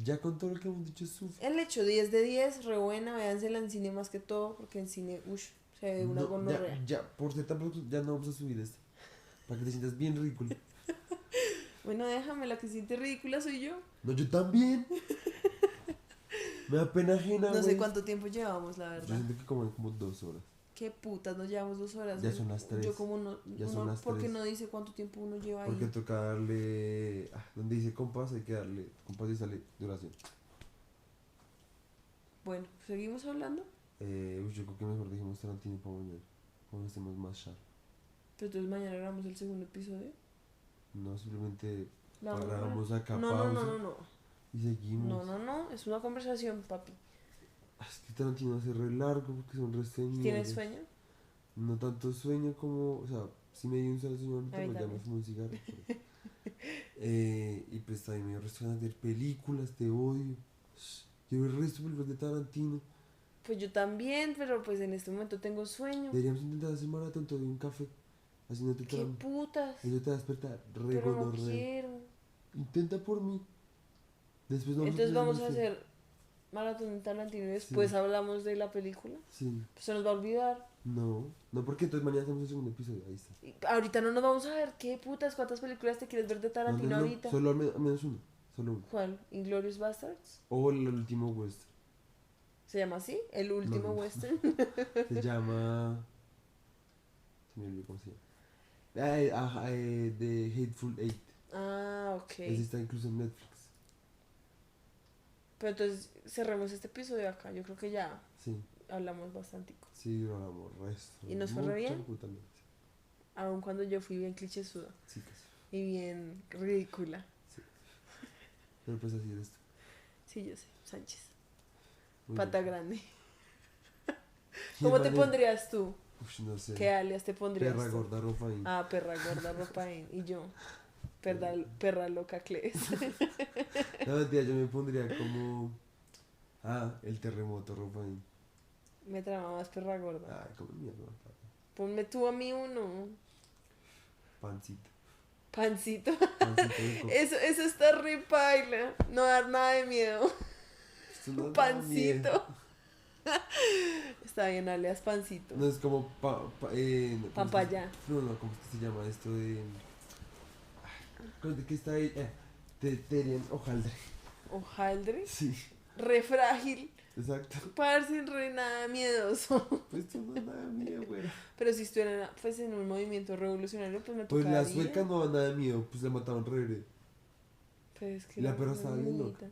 Speaker 2: Ya con todo lo que hemos dicho es suficiente.
Speaker 1: El hecho 10 de 10, re buena, véansela en cine más que todo, porque en cine, se ve una gonorrea.
Speaker 2: Ya, por ser tan pronto, ya no vamos a subir esto. Para que te sientas bien ridículo.
Speaker 1: Bueno, déjame, la que siente ridícula soy yo.
Speaker 2: No, yo también. Me da pena ajena,
Speaker 1: No sé
Speaker 2: güey.
Speaker 1: cuánto tiempo llevamos, la
Speaker 2: Yo
Speaker 1: verdad.
Speaker 2: siento que como 2 horas.
Speaker 1: Qué putas, nos llevamos 2 horas.
Speaker 2: Ya
Speaker 1: ¿no?
Speaker 2: son las 3.
Speaker 1: Yo como no,
Speaker 2: Ya son las
Speaker 1: ¿por qué
Speaker 2: 3.
Speaker 1: no dice cuánto tiempo uno lleva ahí?
Speaker 2: Porque toca darle... donde dice compás hay que darle... Compás y sale duración.
Speaker 1: Bueno, ¿seguimos hablando?
Speaker 2: Yo creo que mejor dejemos Tarantino para mañana. Cuando estemos más sharp.
Speaker 1: Pero entonces mañana grabamos el segundo episodio.
Speaker 2: No, simplemente
Speaker 1: La vamos a
Speaker 2: paramos
Speaker 1: poner.
Speaker 2: acá
Speaker 1: No,
Speaker 2: pausa
Speaker 1: no.
Speaker 2: y seguimos.
Speaker 1: No, es una conversación, papi.
Speaker 2: Es que Tarantino hace re largo porque son resto de
Speaker 1: ¿Tienes
Speaker 2: mierdas.
Speaker 1: sueño?
Speaker 2: No tanto sueño como, o sea, sí me dio un solo sueño ahorita,
Speaker 1: A mí
Speaker 2: pues ya me
Speaker 1: también.
Speaker 2: fumé un cigarro. Y pues también me dio resto de ver películas, te odio. Yo veo el resto de películas de Tarantino.
Speaker 1: Pues yo también, pero pues en este momento tengo sueño.
Speaker 2: Deberíamos intentar hacer maratón todo de un café, haciéndote
Speaker 1: ¿Qué
Speaker 2: Tarantino.
Speaker 1: putas?
Speaker 2: Eso te va a despertar re
Speaker 1: Pero no
Speaker 2: gonorrea.
Speaker 1: quiero.
Speaker 2: Intenta por mí. Después
Speaker 1: Entonces vamos a
Speaker 2: hacer.
Speaker 1: hacer maratón de Tarantino y después hablamos de la película.
Speaker 2: Sí.
Speaker 1: Pues se nos va a olvidar.
Speaker 2: No, porque entonces mañana hacemos el segundo episodio, ahí está.
Speaker 1: Y ahorita no nos vamos a ver. ¿Qué putas? ¿Cuántas películas te quieres ver de Tarantino
Speaker 2: No,
Speaker 1: ahorita?
Speaker 2: solo al menos uno, solo uno.
Speaker 1: ¿Cuál? ¿Inglourious Basterds?
Speaker 2: O el último western.
Speaker 1: ¿Se llama así? ¿El último
Speaker 2: No.
Speaker 1: western?
Speaker 2: Se llama... Se me olvidó cómo se llama. The Hateful Eight.
Speaker 1: Ah, ok.
Speaker 2: Ese está incluso en Netflix.
Speaker 1: Pero entonces cerremos este episodio acá. Yo creo que ya
Speaker 2: Sí,
Speaker 1: hablamos bastante.
Speaker 2: sí, lo hablamos resto.
Speaker 1: ¿Y nos fue re bien?
Speaker 2: Puta mierda.
Speaker 1: Aun cuando yo fui bien clichésuda
Speaker 2: Sí, casi.
Speaker 1: y bien ridícula.
Speaker 2: Pero pues así eres tú.
Speaker 1: Sí, yo sé, Sánchez.
Speaker 2: Muy
Speaker 1: Pata
Speaker 2: bien.
Speaker 1: grande.
Speaker 2: Y
Speaker 1: ¿Cómo
Speaker 2: el
Speaker 1: te
Speaker 2: man
Speaker 1: pondrías tú?
Speaker 2: no sé.
Speaker 1: ¿Qué alias te pondrías
Speaker 2: Perra
Speaker 1: tú?
Speaker 2: gorda Rofaín.
Speaker 1: Ah, perra gorda Ropain. Y yo, perra loca Cles.
Speaker 2: No, mentira, yo me pondría como. El terremoto Rofaín.
Speaker 1: Me trama más perra gorda.
Speaker 2: Ay, como mierda.
Speaker 1: Ponme tú a mí uno.
Speaker 2: Pancito.
Speaker 1: Pancito.
Speaker 2: Pancito de coco.
Speaker 1: Eso está re paila. No dar nada de miedo.
Speaker 2: Esto no da
Speaker 1: Pancito.
Speaker 2: miedo.
Speaker 1: Está bien, alias Pancito.
Speaker 2: No es como no, ¿cómo es que
Speaker 1: Pampaya.
Speaker 2: no, ¿cómo es que se llama esto de. ¿De qué está ahí? Terian hojaldre.
Speaker 1: Hojaldre.
Speaker 2: Sí,
Speaker 1: Re frágil.
Speaker 2: exacto.
Speaker 1: Parce, re nada miedoso.
Speaker 2: Pues esto no da nada de miedo, güey.
Speaker 1: Pero si estuviera pues, en un movimiento revolucionario, pues me
Speaker 2: Pues
Speaker 1: tocaría.
Speaker 2: la sueca no da nada de miedo, pues le mataron re breve.
Speaker 1: Pues es que
Speaker 2: La
Speaker 1: era
Speaker 2: perra
Speaker 1: una
Speaker 2: estaba bien
Speaker 1: niñita.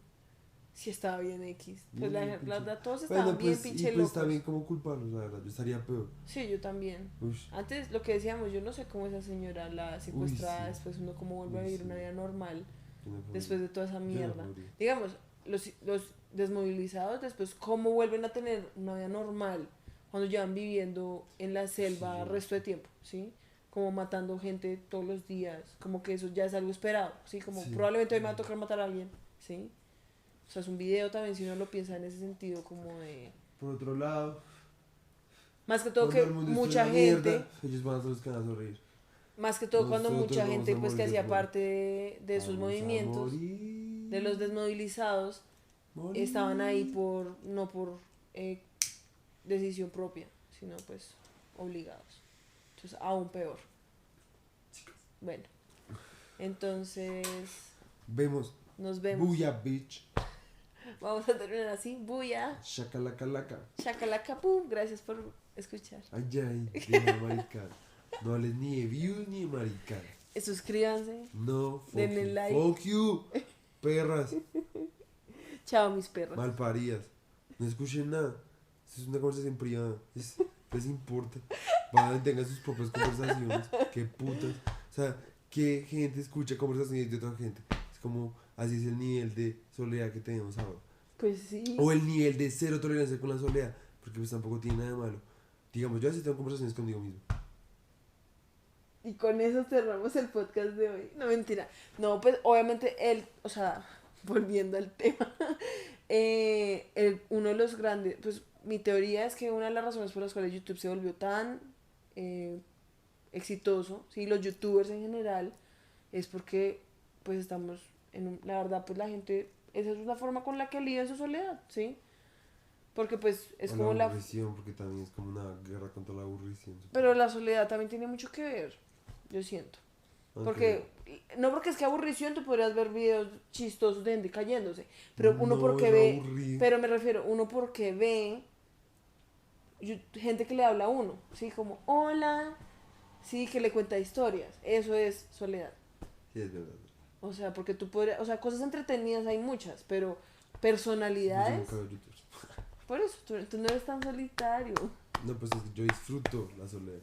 Speaker 1: Sí, estaba bien X. Pues
Speaker 2: Bien,
Speaker 1: la
Speaker 2: bien
Speaker 1: verdad, todos
Speaker 2: Bueno,
Speaker 1: estaban bien
Speaker 2: pues,
Speaker 1: pinche
Speaker 2: y pues
Speaker 1: locos.
Speaker 2: también como culparlos, la verdad, yo estaría peor.
Speaker 1: Sí, yo también.
Speaker 2: Ush,
Speaker 1: Antes, lo que decíamos, yo no sé cómo esa señora la secuestrada,
Speaker 2: sí.
Speaker 1: después uno cómo vuelve a
Speaker 2: Uy,
Speaker 1: vivir
Speaker 2: sí.
Speaker 1: una vida normal
Speaker 2: yo no podría.
Speaker 1: después de toda esa
Speaker 2: Yo no
Speaker 1: mierda.
Speaker 2: podría.
Speaker 1: Digamos, los desmovilizados después cómo vuelven a tener una vida normal cuando llevan viviendo en la selva
Speaker 2: Sí.
Speaker 1: el resto de tiempo, ¿sí? Como matando gente todos los días, como que eso ya es algo esperado, ¿sí? Como
Speaker 2: Sí.
Speaker 1: probablemente hoy me va a tocar matar a alguien, ¿sí? O sea, es un video también si uno lo piensa en ese sentido como de...
Speaker 2: Por otro lado,
Speaker 1: Más que todo
Speaker 2: cuando
Speaker 1: que
Speaker 2: el mundo
Speaker 1: mucha
Speaker 2: esté en la
Speaker 1: gente...
Speaker 2: mierda, ellos van a ser los que van a sonreír.
Speaker 1: Más que todo cuando
Speaker 2: Nosotros
Speaker 1: mucha
Speaker 2: vamos
Speaker 1: gente
Speaker 2: a
Speaker 1: pues que
Speaker 2: morir de
Speaker 1: hacía
Speaker 2: frío.
Speaker 1: parte de esos
Speaker 2: Vamos a
Speaker 1: movimientos,
Speaker 2: morir.
Speaker 1: de los desmovilizados,
Speaker 2: Morir.
Speaker 1: estaban ahí por no por decisión propia, sino pues obligados. Entonces, aún peor. Bueno, entonces
Speaker 2: Vemos.
Speaker 1: nos vemos.
Speaker 2: Buya, bitch.
Speaker 1: Vamos a terminar así. Buya,
Speaker 2: Shakalaka.
Speaker 1: chacalaca, pum. Gracias por escuchar.
Speaker 2: Ay, deja maricada. No hables ni de views ni de maricada.
Speaker 1: Suscríbanse.
Speaker 2: No, fuck
Speaker 1: Denle
Speaker 2: you.
Speaker 1: like.
Speaker 2: Fuck you, perras,
Speaker 1: Chao, mis perros.
Speaker 2: malparidas. No escuchen nada. Esto es una conversación privada. Les importa. Van, tengan sus propias conversaciones. Qué putas. O sea, qué gente escucha conversaciones de otra gente. Es como, así es el nivel de soledad que tenemos ahora.
Speaker 1: Pues sí.
Speaker 2: O el nivel de cero tolerancia con la soledad. Porque pues tampoco tiene nada de malo. Digamos, yo así tengo conversaciones conmigo mismo.
Speaker 1: Y con eso cerramos el podcast de hoy. No, mentira. No, pues obviamente o sea, volviendo al tema, uno de los grandes, pues mi teoría es que una de las razones por las cuales YouTube se volvió tan exitoso, sí, los youtubers en general, es porque pues estamos la verdad, pues la gente, esa es una forma con la que alivia su soledad, ¿sí? Porque pues es
Speaker 2: O
Speaker 1: como
Speaker 2: la
Speaker 1: la...
Speaker 2: aburrición, porque también es como una guerra contra la aburrición.
Speaker 1: Pero la soledad también tiene mucho que ver, yo siento. Porque, no porque es que aburrición, tú podrías ver videos chistosos de gente cayéndose, pero uno
Speaker 2: No,
Speaker 1: porque
Speaker 2: es
Speaker 1: ve,
Speaker 2: aburrido.
Speaker 1: pero me refiero, uno porque ve gente que le habla a uno, ¿sí? Como, hola, sí, que le cuenta historias, eso es soledad.
Speaker 2: Sí, es verdad.
Speaker 1: O sea, porque tú podrías, o sea, cosas entretenidas hay muchas, pero
Speaker 2: Yo
Speaker 1: personalidades,
Speaker 2: nunca veo YouTube.
Speaker 1: por eso, tú no eres tan solitario.
Speaker 2: No, pues es que yo disfruto la soledad.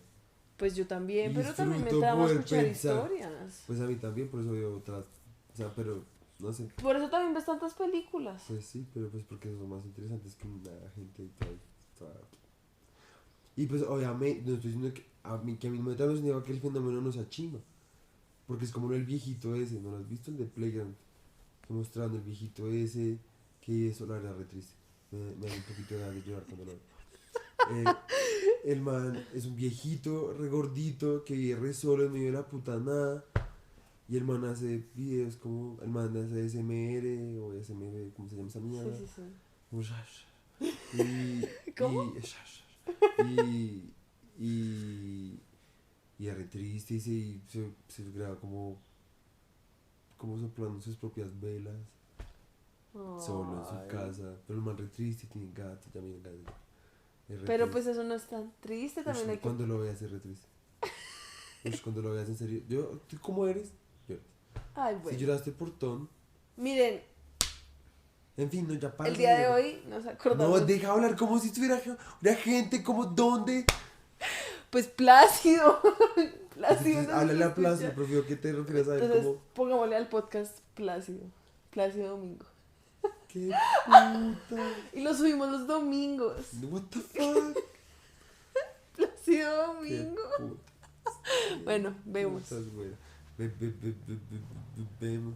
Speaker 1: Pues yo también, pero también me
Speaker 2: Disfruto
Speaker 1: trama
Speaker 2: poder
Speaker 1: escuchar
Speaker 2: pensar.
Speaker 1: historias.
Speaker 2: Pues a mí también, por eso veo otras. O sea, pero no sé.
Speaker 1: Por eso también ves tantas películas.
Speaker 2: Pues sí, pero pues porque son más interesantes que la gente y toda. Y pues obviamente, no estoy diciendo que a mí no me está diciendo que el fenómeno no sea chimba. Porque es como el viejito ese, ¿no lo has visto? El de Playground. Que mostrando el viejito ese, que eso la verdad re triste. Me da un poquito de ganas de llorar cuando lo veo. El man es un viejito, re gordito, que vive re solo en medio de la puta nada. Y el man hace videos como, el man hace SMR o SMR, ¿cómo se llama esa mierda?
Speaker 1: Sí, sí, sí.
Speaker 2: Como y,
Speaker 1: ¿Cómo?
Speaker 2: Y es re triste y se graba como soplando sus propias velas, solo en su
Speaker 1: Ay.
Speaker 2: casa. Pero el man re triste, tiene gatos, ya miren gatos. Es re
Speaker 1: Pero
Speaker 2: triste.
Speaker 1: pues eso no es tan triste, también hay que...
Speaker 2: Cuando lo veas es re triste. Cuando lo veas en serio. ¿Tú cómo eres? Lloras.
Speaker 1: Ay,
Speaker 2: Si
Speaker 1: bueno.
Speaker 2: lloraste por Tom,
Speaker 1: Miren,
Speaker 2: En fin, no, ya para.
Speaker 1: El día de hoy nos acordamos.
Speaker 2: No, deja hablar como si estuviera una gente, como dónde.
Speaker 1: Pues Plácido. Plácido.
Speaker 2: Entonces,
Speaker 1: nos
Speaker 2: háblale a
Speaker 1: escucha.
Speaker 2: Plácido, prefiero que te refieras a él
Speaker 1: Entonces,
Speaker 2: como.
Speaker 1: pongámosle al podcast Plácido. Plácido Domingo.
Speaker 2: ¡Qué puta!
Speaker 1: Y lo subimos los domingos.
Speaker 2: What the fuck?
Speaker 1: Plácido
Speaker 2: ¡Qué
Speaker 1: Domingo.
Speaker 2: puta!
Speaker 1: Bueno, vemos.
Speaker 2: Putas, güey. Vemos.